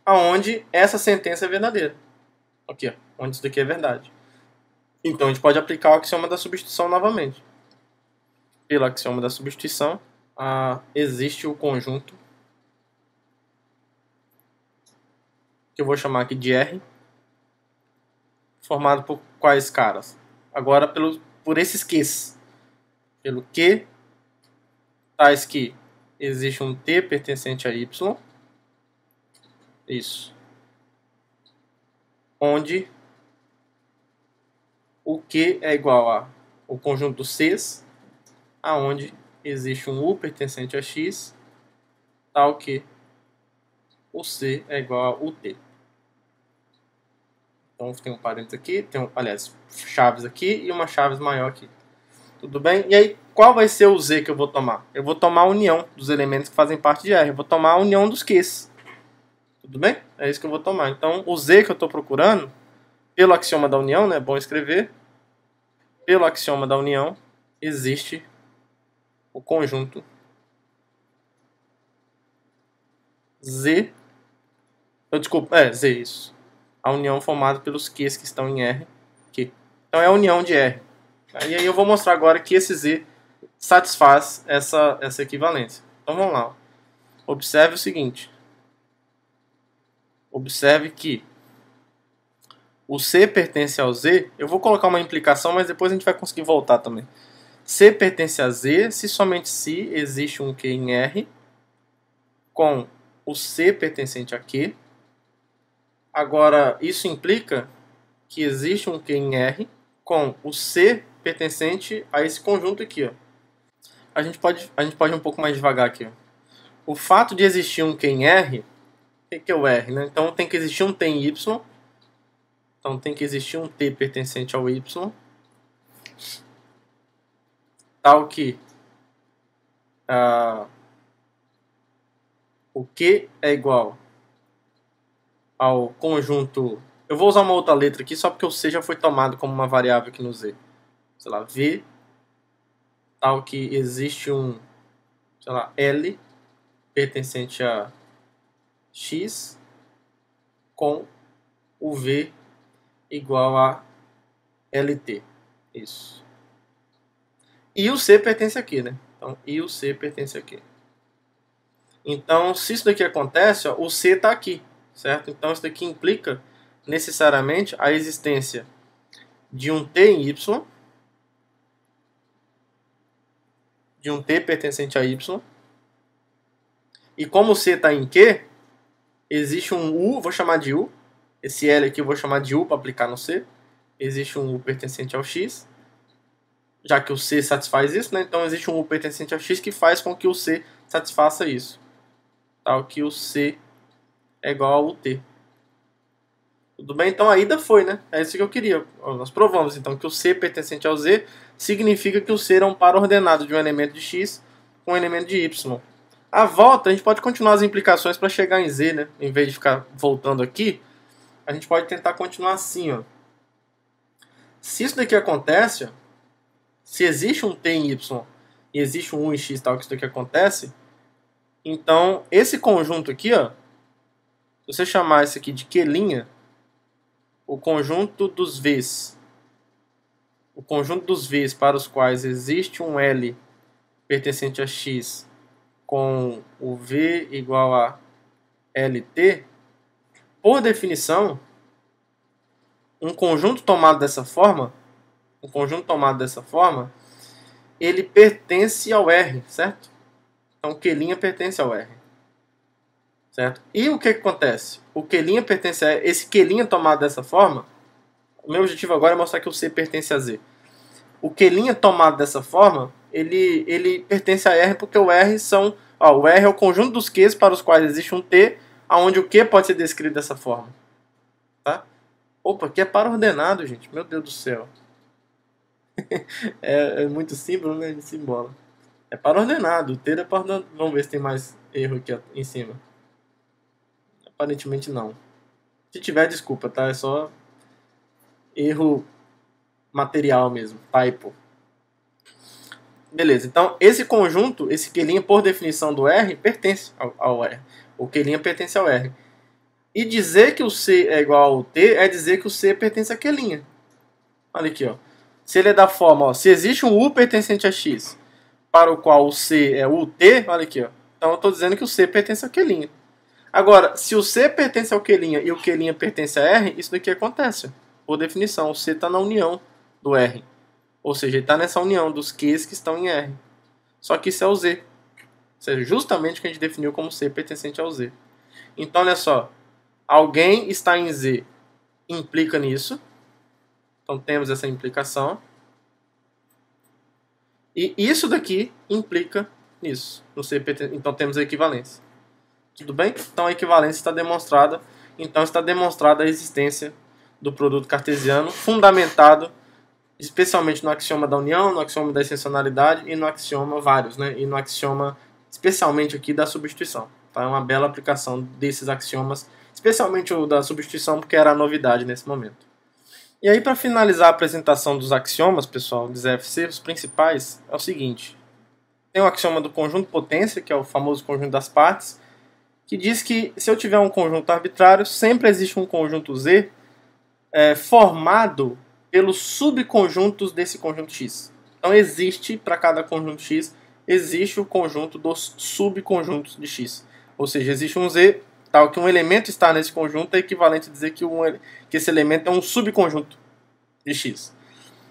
aonde essa sentença é verdadeira. Aqui, ó, onde isso daqui é verdade. Então a gente pode aplicar o axioma da substituição novamente. Pelo axioma da substituição, existe o conjunto, que eu vou chamar aqui de R, formado por quais caras? Agora por esses Qs. Pelo Q, tais que existe um T pertencente a Y, isso, onde o Q é igual a o conjunto dos Cs, aonde existe um U pertencente a X, tal que o C é igual a UT. Então tem um parênteses aqui, aliás, chaves aqui e uma chaves maior aqui. Tudo bem? E aí, qual vai ser o Z que eu vou tomar? Eu vou tomar a união dos elementos que fazem parte de R. Eu vou tomar a união dos Qs. Tudo bem? É isso que eu vou tomar. Então, o Z que eu estou procurando, pelo axioma da união, né? É bom escrever. Pelo axioma da união, existe o conjunto Z. Z, isso. A união formada pelos Qs que estão em R. Aqui. Então, é a união de R. E aí eu vou mostrar agora que esse Z satisfaz essa equivalência. Então vamos lá. Observe o seguinte. Observe que o C pertence ao Z. Eu vou colocar uma implicação, mas depois a gente vai conseguir voltar também. C pertence a Z se somente se existe um Q em R com o C pertencente a Q. Agora, isso implica que existe um Q em R com o C pertencente a esse conjunto aqui, ó. A gente pode ir um pouco mais devagar aqui, ó. O fato de existir um Q em R, o que é o R, né? Então tem que existir um T em Y. Então tem que existir um T pertencente ao Y, tal que o Q é igual ao conjunto. Eu vou usar uma outra letra aqui só porque o C já foi tomado como uma variável aqui no Z. Sei lá, V, tal que existe um, sei lá, L pertencente a X, com o V igual a LT. Isso. E o C pertence aqui, né? Então, e o C pertence aqui. Então, se isso daqui acontece, ó, o C está aqui, certo? Então, isso daqui implica necessariamente a existência de um T em Y, de um T pertencente a Y. E como o C está em Q, existe um U, vou chamar de U. Esse L aqui eu vou chamar de U para aplicar no C. Existe um U pertencente ao X, já que o C satisfaz isso, né? Então existe um U pertencente ao X que faz com que o C satisfaça isso. Tal que o C é igual ao T. Tudo bem? Então a ida foi, né? É isso que eu queria. Nós provamos então que o C pertencente ao Z significa que o C é um par ordenado de um elemento de X com um elemento de Y. A volta, a gente pode continuar as implicações para chegar em Z, né? Em vez de ficar voltando aqui, a gente pode tentar continuar assim, ó. Se isso daqui acontece, ó, se existe um T em Y e existe um U em X, tal que isso daqui acontece, então esse conjunto aqui, ó, se você chamar isso aqui de Q', o conjunto dos V's, para os quais existe um L pertencente a X com o V igual a LT, por definição, um conjunto tomado dessa forma, ele pertence ao R, certo? Então, Q' pertence ao R. Certo? E o que acontece? O Q' pertence a R. Esse Q' tomado dessa forma, o meu objetivo agora é mostrar que o C pertence a Z. O Q' tomado dessa forma, ele pertence a R porque o R são... Ó, o R é o conjunto dos Qs para os quais existe um T, onde o Q pode ser descrito dessa forma. Tá? Opa, aqui é par ordenado, gente. Meu Deus do céu. É muito símbolo, né? De símbolo. É par ordenado. O T é par ordenado. Vamos ver se tem mais erro aqui em cima. Aparentemente não. Se tiver, desculpa, tá? É só erro material mesmo. Typo. Beleza. Então, esse conjunto, esse Q', por definição do R, pertence ao R. O Q' pertence ao R. E dizer que o C é igual ao T é dizer que o C pertence a Q'. Olha aqui, ó. Se ele é da forma, ó, se existe um U pertencente a X, para o qual o C é o T, olha aqui, ó. Então eu estou dizendo que o C pertence a Q'. Agora, se o C pertence ao Q' e o Q' pertence a R, isso daqui acontece. Por definição, o C está na união do R. Ou seja, ele está nessa união dos Qs que estão em R. Só que isso é o Z. Ou seja, justamente o que a gente definiu como C pertencente ao Z. Então, olha só. Alguém está em Z implica nisso. Então, temos essa implicação. E isso daqui implica nisso. No C pertence... Então, temos a equivalência. Tudo bem? Então, a equivalência está demonstrada. Então, está demonstrada a existência do produto cartesiano fundamentado especialmente no axioma da união, no axioma da extensionalidade e no axioma vários, né? E no axioma, especialmente aqui, da substituição. Tá? É uma bela aplicação desses axiomas, especialmente o da substituição, porque era a novidade nesse momento. E aí, para finalizar a apresentação dos axiomas, pessoal, dos FC, os principais, é o seguinte. Tem o axioma do conjunto potência, que é o famoso conjunto das partes, que diz que se eu tiver um conjunto arbitrário, sempre existe um conjunto Z formado pelos subconjuntos desse conjunto X. Então existe, para cada conjunto X, existe o conjunto dos subconjuntos de X. Ou seja, existe um Z, tal que um elemento está nesse conjunto é equivalente a dizer que esse elemento é um subconjunto de X.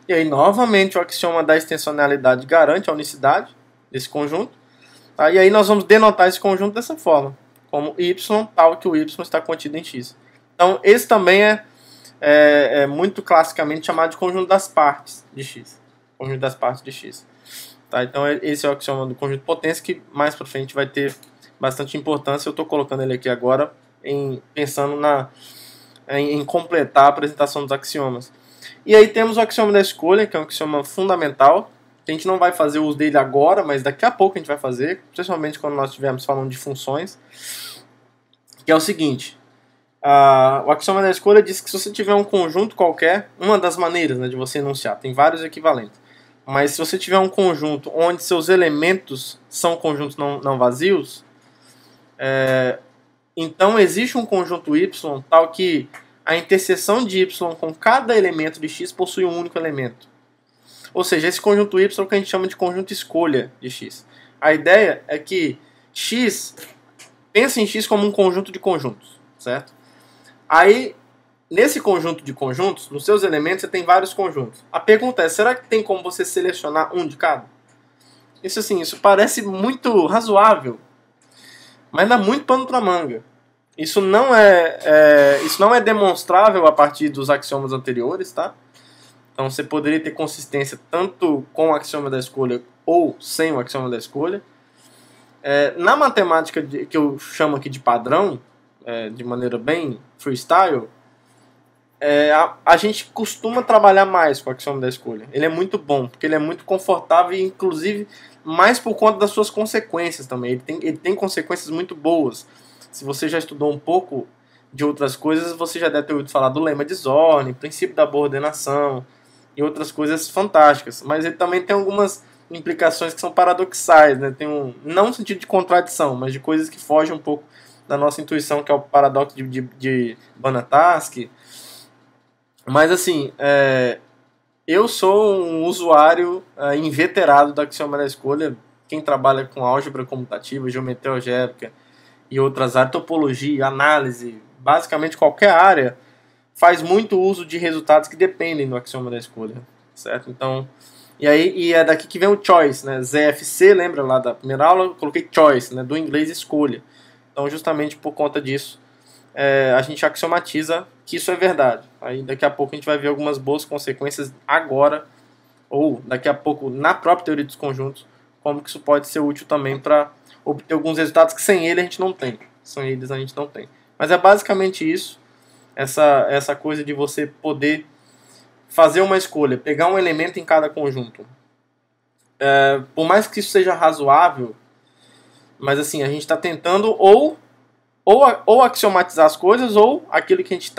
E aí, novamente, o axioma da extensionalidade garante a unicidade desse conjunto. Tá? E aí nós vamos denotar esse conjunto dessa forma, como Y, tal que o Y está contido em X. Então, esse também é muito classicamente chamado de conjunto das partes de X. Conjunto das partes de X. Tá? Então esse é o axioma do conjunto de potência, que mais para frente vai ter bastante importância. Eu estou colocando ele aqui agora, pensando em completar a apresentação dos axiomas. E aí temos o axioma da escolha, que é um axioma fundamental. A gente não vai fazer o uso dele agora, mas daqui a pouco a gente vai fazer, principalmente quando nós estivermos falando de funções. Que é o seguinte... o axioma da escolha diz que se você tiver um conjunto qualquer, uma das maneiras, né, de você enunciar, tem vários equivalentes, mas se você tiver um conjunto onde seus elementos são conjuntos não vazios, Então existe um conjunto Y tal que a interseção de Y com cada elemento de X possui um único elemento. Ou seja, esse conjunto Y é o que a gente chama de conjunto escolha de X. A ideia é que X, pensa em X como um conjunto de conjuntos, certo? Aí, nesse conjunto de conjuntos, nos seus elementos você tem vários conjuntos. A pergunta é, será que tem como você selecionar um de cada? Isso assim, isso parece muito razoável, mas dá muito pano para manga. Isso não é demonstrável a partir dos axiomas anteriores, tá? Então você poderia ter consistência tanto com o axioma da escolha ou sem o axioma da escolha. Na matemática que eu chamo aqui de padrão, de maneira bem freestyle, a gente costuma trabalhar mais com o axioma da escolha. Ele é muito bom, porque ele é muito confortável e inclusive mais por conta das suas consequências também. Ele tem consequências muito boas. Se você já estudou um pouco de outras coisas, você já deve ter ouvido falar do lema de Zorn, princípio da boa ordenação e outras coisas fantásticas. Mas ele também tem algumas implicações que são paradoxais, né? Não no sentido de contradição, mas de coisas que fogem um pouco da nossa intuição, que é o paradoxo de Banataski. Mas assim, eu sou um usuário inveterado do axioma da escolha. Quem trabalha com álgebra comutativa, geometria algébrica e outras áreas, topologia, análise, basicamente qualquer área, faz muito uso de resultados que dependem do axioma da escolha, certo? Então, e é daqui que vem o choice, né? ZFC, lembra lá da primeira aula? Eu coloquei choice, né? Do inglês escolha. Então, justamente por conta disso, a gente axiomatiza que isso é verdade. Aí daqui a pouco a gente vai ver algumas boas consequências agora, ou daqui a pouco na própria teoria dos conjuntos, como que isso pode ser útil também para obter alguns resultados que sem ele a gente não tem. Sem eles a gente não tem. Mas é basicamente isso, essa coisa de você poder fazer uma escolha, pegar um elemento em cada conjunto. Por mais que isso seja razoável, mas assim, a gente está tentando ou axiomatizar as coisas, ou aquilo que a gente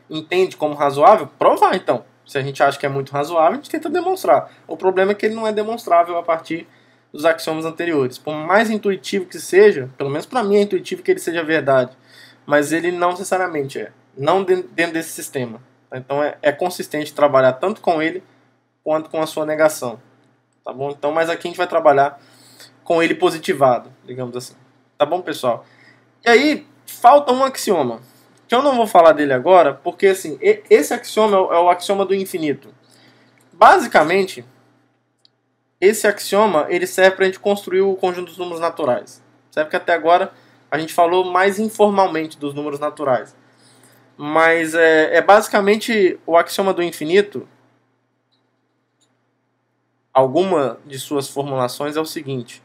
entende como razoável, provar então. Se a gente acha que é muito razoável, a gente tenta demonstrar. O problema é que ele não é demonstrável a partir dos axiomas anteriores. Por mais intuitivo que seja, pelo menos para mim é intuitivo que ele seja verdade, mas ele não necessariamente é. Não dentro desse sistema. Então é consistente trabalhar tanto com ele quanto com a sua negação. Tá bom? Então, mas aqui a gente vai trabalhar com ele positivado, digamos assim. Tá bom, pessoal? E aí, falta um axioma, que eu não vou falar dele agora, porque assim, esse axioma é o axioma do infinito. Basicamente, esse axioma ele serve para a gente construir o conjunto dos números naturais. Serve que até agora a gente falou mais informalmente dos números naturais. Mas basicamente o axioma do infinito. Alguma de suas formulações é o seguinte: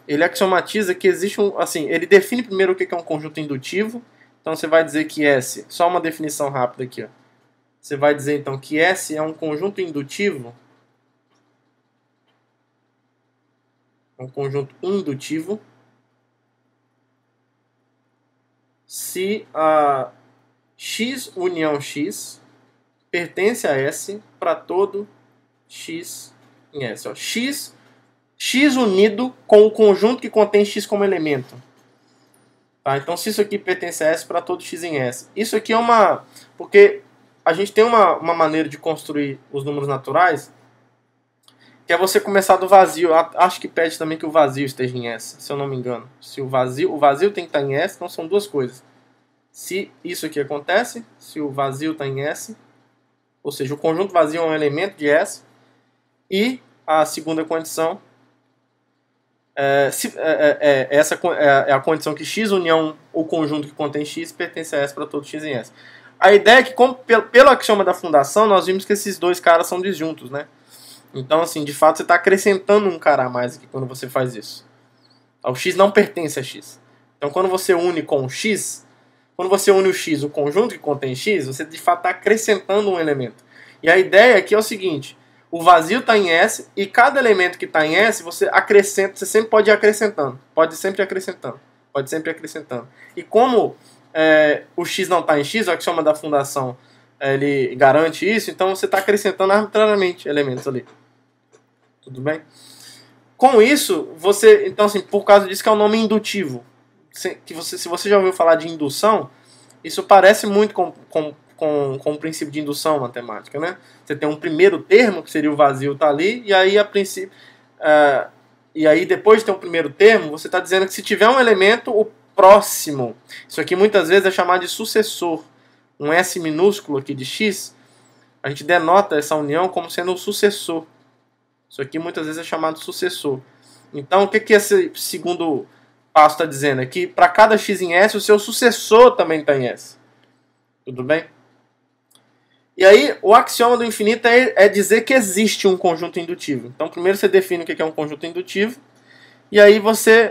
ele axiomatiza que existe ele define primeiro o que é um conjunto indutivo. Então você vai dizer que S, só uma definição rápida aqui, ó. Você vai dizer então que S é um conjunto indutivo. Um conjunto indutivo se a X união X pertence a S para todo X em S. Ó. X unido com o conjunto que contém X como elemento. Tá? Então, se isso aqui pertence a S para todo X em S. Isso aqui é porque a gente tem uma maneira de construir os números naturais, que é você começar do vazio. Acho que pede também que o vazio esteja em S, se eu não me engano. Se o vazio tem que estar em S, então são duas coisas. Se isso aqui acontece, se o vazio está em S, ou seja, o conjunto vazio é um elemento de S, e a segunda condição essa é a condição que X união o conjunto que contém X pertence a S para todo X em S. A ideia é que, pelo axioma da fundação, nós vimos que esses dois caras são disjuntos, né? Então, assim, de fato, você está acrescentando um cara a mais aqui quando você faz isso. O X não pertence a X. Então, quando você une com o X, quando você une o X, o conjunto que contém X, você de fato está acrescentando um elemento. E a ideia aqui é o seguinte: o vazio está em S e cada elemento que está em S você acrescenta, você sempre pode ir acrescentando. Pode sempre ir acrescentando. Pode sempre ir acrescentando. E como o X não está em X, o axioma da fundação ele garante isso, então você está acrescentando arbitrariamente elementos ali. Tudo bem? Com isso, então assim, por causa disso que é o nome indutivo se você já ouviu falar de indução, isso parece muito com o princípio de indução matemática, né? Você tem um primeiro termo, que seria o vazio, tá ali, e aí a princípio, e aí depois de ter um primeiro termo, você está dizendo que se tiver um elemento, o próximo, isso aqui muitas vezes é chamado de sucessor, um S minúsculo aqui de x, a gente denota essa união como sendo o sucessor. Isso aqui muitas vezes é chamado sucessor. Então, o que esse segundo passo está dizendo? É que para cada x em S, o seu sucessor também está em S. Tudo bem? E aí, o axioma do infinito é dizer que existe um conjunto indutivo. Então, primeiro você define o que é um conjunto indutivo. E aí,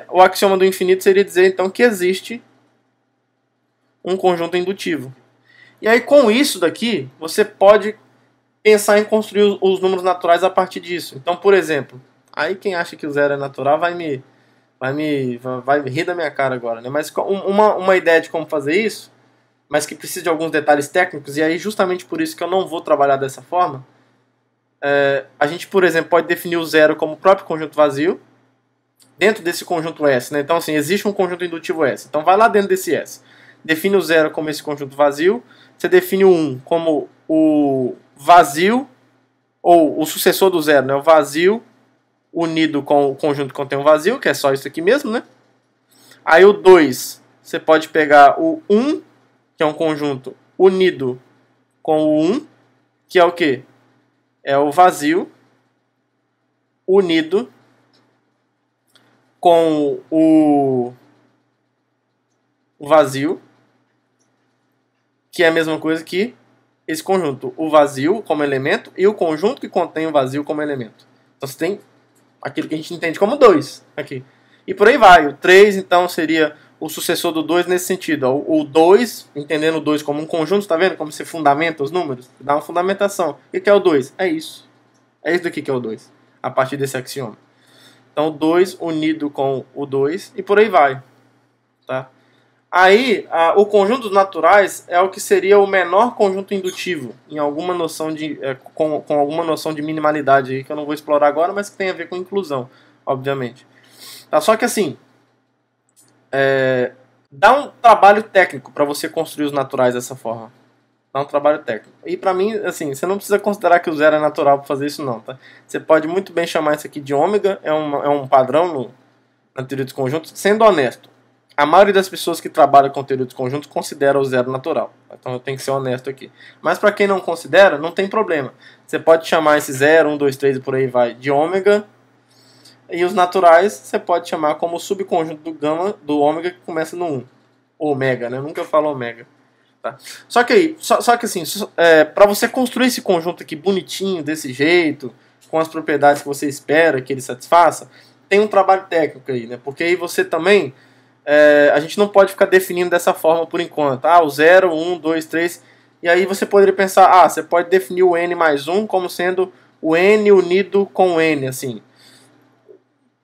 o axioma do infinito seria dizer, então, que existe um conjunto indutivo. E aí, com isso daqui, você pode pensar em construir os números naturais a partir disso. Então, por exemplo, aí quem acha que o zero é natural vai rir da minha cara agora, né? Mas uma ideia de como fazer isso, mas que precisa de alguns detalhes técnicos, e aí justamente por isso que eu não vou trabalhar dessa forma, a gente, por exemplo, pode definir o zero como o próprio conjunto vazio, dentro desse conjunto S, né? Então, assim, existe um conjunto indutivo S. Então, vai lá dentro desse S. Define o zero como esse conjunto vazio, você define o 1 como o vazio, ou o sucessor do zero, né? O vazio unido com o conjunto que contém um vazio, que é só isso aqui mesmo, né? Aí o 2, você pode pegar o 1, que é um conjunto unido com o 1, que é o quê? É o vazio unido com o vazio, que é a mesma coisa que esse conjunto, o vazio como elemento e o conjunto que contém o vazio como elemento. Então você tem aquilo que a gente entende como 2 aqui. E por aí vai. O 3, então, seria o sucessor do 2 nesse sentido. O 2, entendendo o 2 como um conjunto, está vendo como você fundamenta os números? Dá uma fundamentação. O que é o 2? É isso. É isso daqui que é o 2, a partir desse axioma. Então, o 2 unido com o 2 e por aí vai. Tá? Aí, o conjunto dos naturais é o que seria o menor conjunto indutivo, em alguma noção com alguma noção de minimalidade aí, que eu não vou explorar agora, mas que tem a ver com inclusão, obviamente. Tá? Só que assim, dá um trabalho técnico para você construir os naturais dessa forma. Dá um trabalho técnico. E para mim, assim, você não precisa considerar que o zero é natural para fazer isso não. Tá? Você pode muito bem chamar isso aqui de ômega, é um padrão na teoria dos conjuntos, sendo honesto. A maioria das pessoas que trabalham com teoria dos conjuntos considera o zero natural. Então eu tenho que ser honesto aqui. Mas para quem não considera, não tem problema. Você pode chamar esse 0, 1, 2, 3 e por aí vai de ômega. E os naturais você pode chamar como o subconjunto do gama do ômega que começa no 1. Ômega, né? Eu nunca falo ômega. Tá? Só que assim, para você construir esse conjunto aqui bonitinho, desse jeito, com as propriedades que você espera que ele satisfaça, tem um trabalho técnico aí, né? Porque aí você também... a gente não pode ficar definindo dessa forma por enquanto. O 0, 1, 2, 3. E aí você poderia pensar, você pode definir o n mais 1 como sendo o n unido com o n, assim.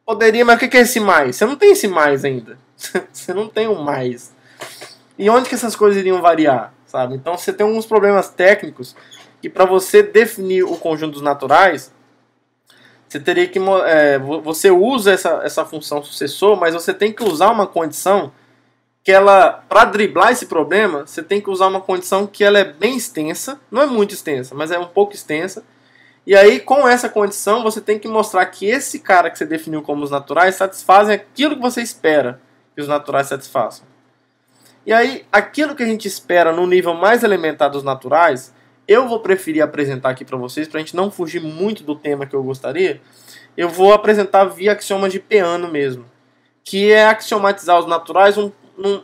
Poderia, mas o que é esse mais? Você não tem esse mais ainda. Você não tem o mais. E onde que essas coisas iriam variar, sabe? Então você tem alguns problemas técnicos que para você definir o conjunto dos naturais, você teria que você usa essa função sucessor, mas você tem que usar uma condição que ela, para driblar esse problema, você tem que usar uma condição que ela é bem extensa, não é muito extensa, mas é um pouco extensa. E aí, com essa condição, você tem que mostrar que esse cara que você definiu como os naturais satisfazem aquilo que você espera que os naturais satisfaçam. E aí, aquilo que a gente espera no nível mais elementar dos naturais, eu vou preferir apresentar aqui para vocês, para a gente não fugir muito do tema que eu gostaria, eu vou apresentar via axiomas de Peano mesmo, que é axiomatizar os naturais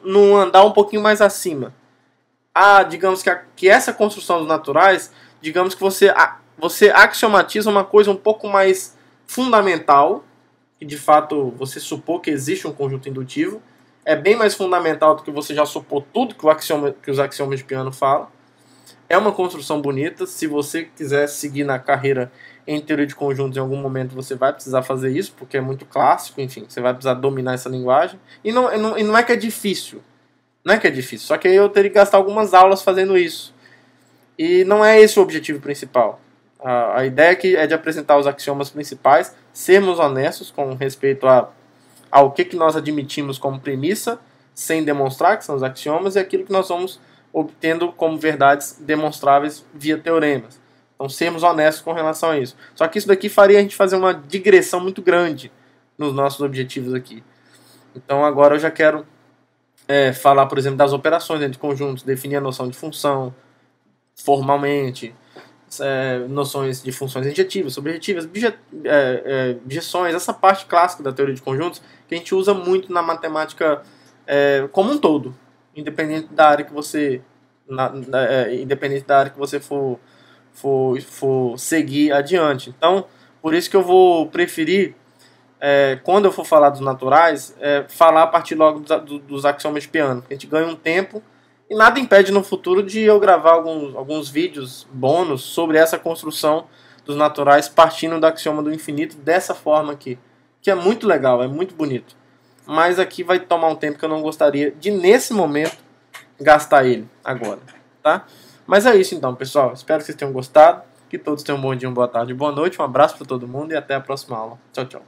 num andar um pouquinho mais acima. Digamos que essa construção dos naturais, digamos que você axiomatiza uma coisa um pouco mais fundamental, que de fato você supor que existe um conjunto indutivo, é bem mais fundamental do que você já supor tudo que os axiomas de Peano falam. É uma construção bonita. Se você quiser seguir na carreira em teoria de conjuntos, em algum momento você vai precisar fazer isso, porque é muito clássico, enfim, você vai precisar dominar essa linguagem. E não é que é difícil. Não é que é difícil, só que aí eu teria que gastar algumas aulas fazendo isso. E não é esse o objetivo principal. A ideia aqui é de apresentar os axiomas principais, sermos honestos com respeito ao que nós admitimos como premissa sem demonstrar, que são os axiomas, e aquilo que nós vamos obtendo como verdades demonstráveis via teoremas. Então, sermos honestos com relação a isso. Só que isso daqui faria a gente fazer uma digressão muito grande nos nossos objetivos aqui. Então, agora eu já quero falar, por exemplo, das operações entre conjuntos, definir a noção de função formalmente, noções de funções injetivas, subjetivas, objeções, essa parte clássica da teoria de conjuntos que a gente usa muito na matemática como um todo, independente da área que você for seguir adiante. Então, por isso que eu vou preferir, quando eu for falar dos naturais, falar a partir logo dos axiomas de Peano, porque a gente ganha um tempo. E nada impede no futuro de eu gravar alguns vídeos bônus sobre essa construção dos naturais partindo do axioma do infinito dessa forma aqui. Que é muito legal, é muito bonito. Mas aqui vai tomar um tempo que eu não gostaria de, nesse momento, gastar ele agora. Tá? Mas é isso então, pessoal. Espero que vocês tenham gostado. Que todos tenham um bom dia, uma boa tarde, boa noite. Um abraço para todo mundo e até a próxima aula. Tchau, tchau.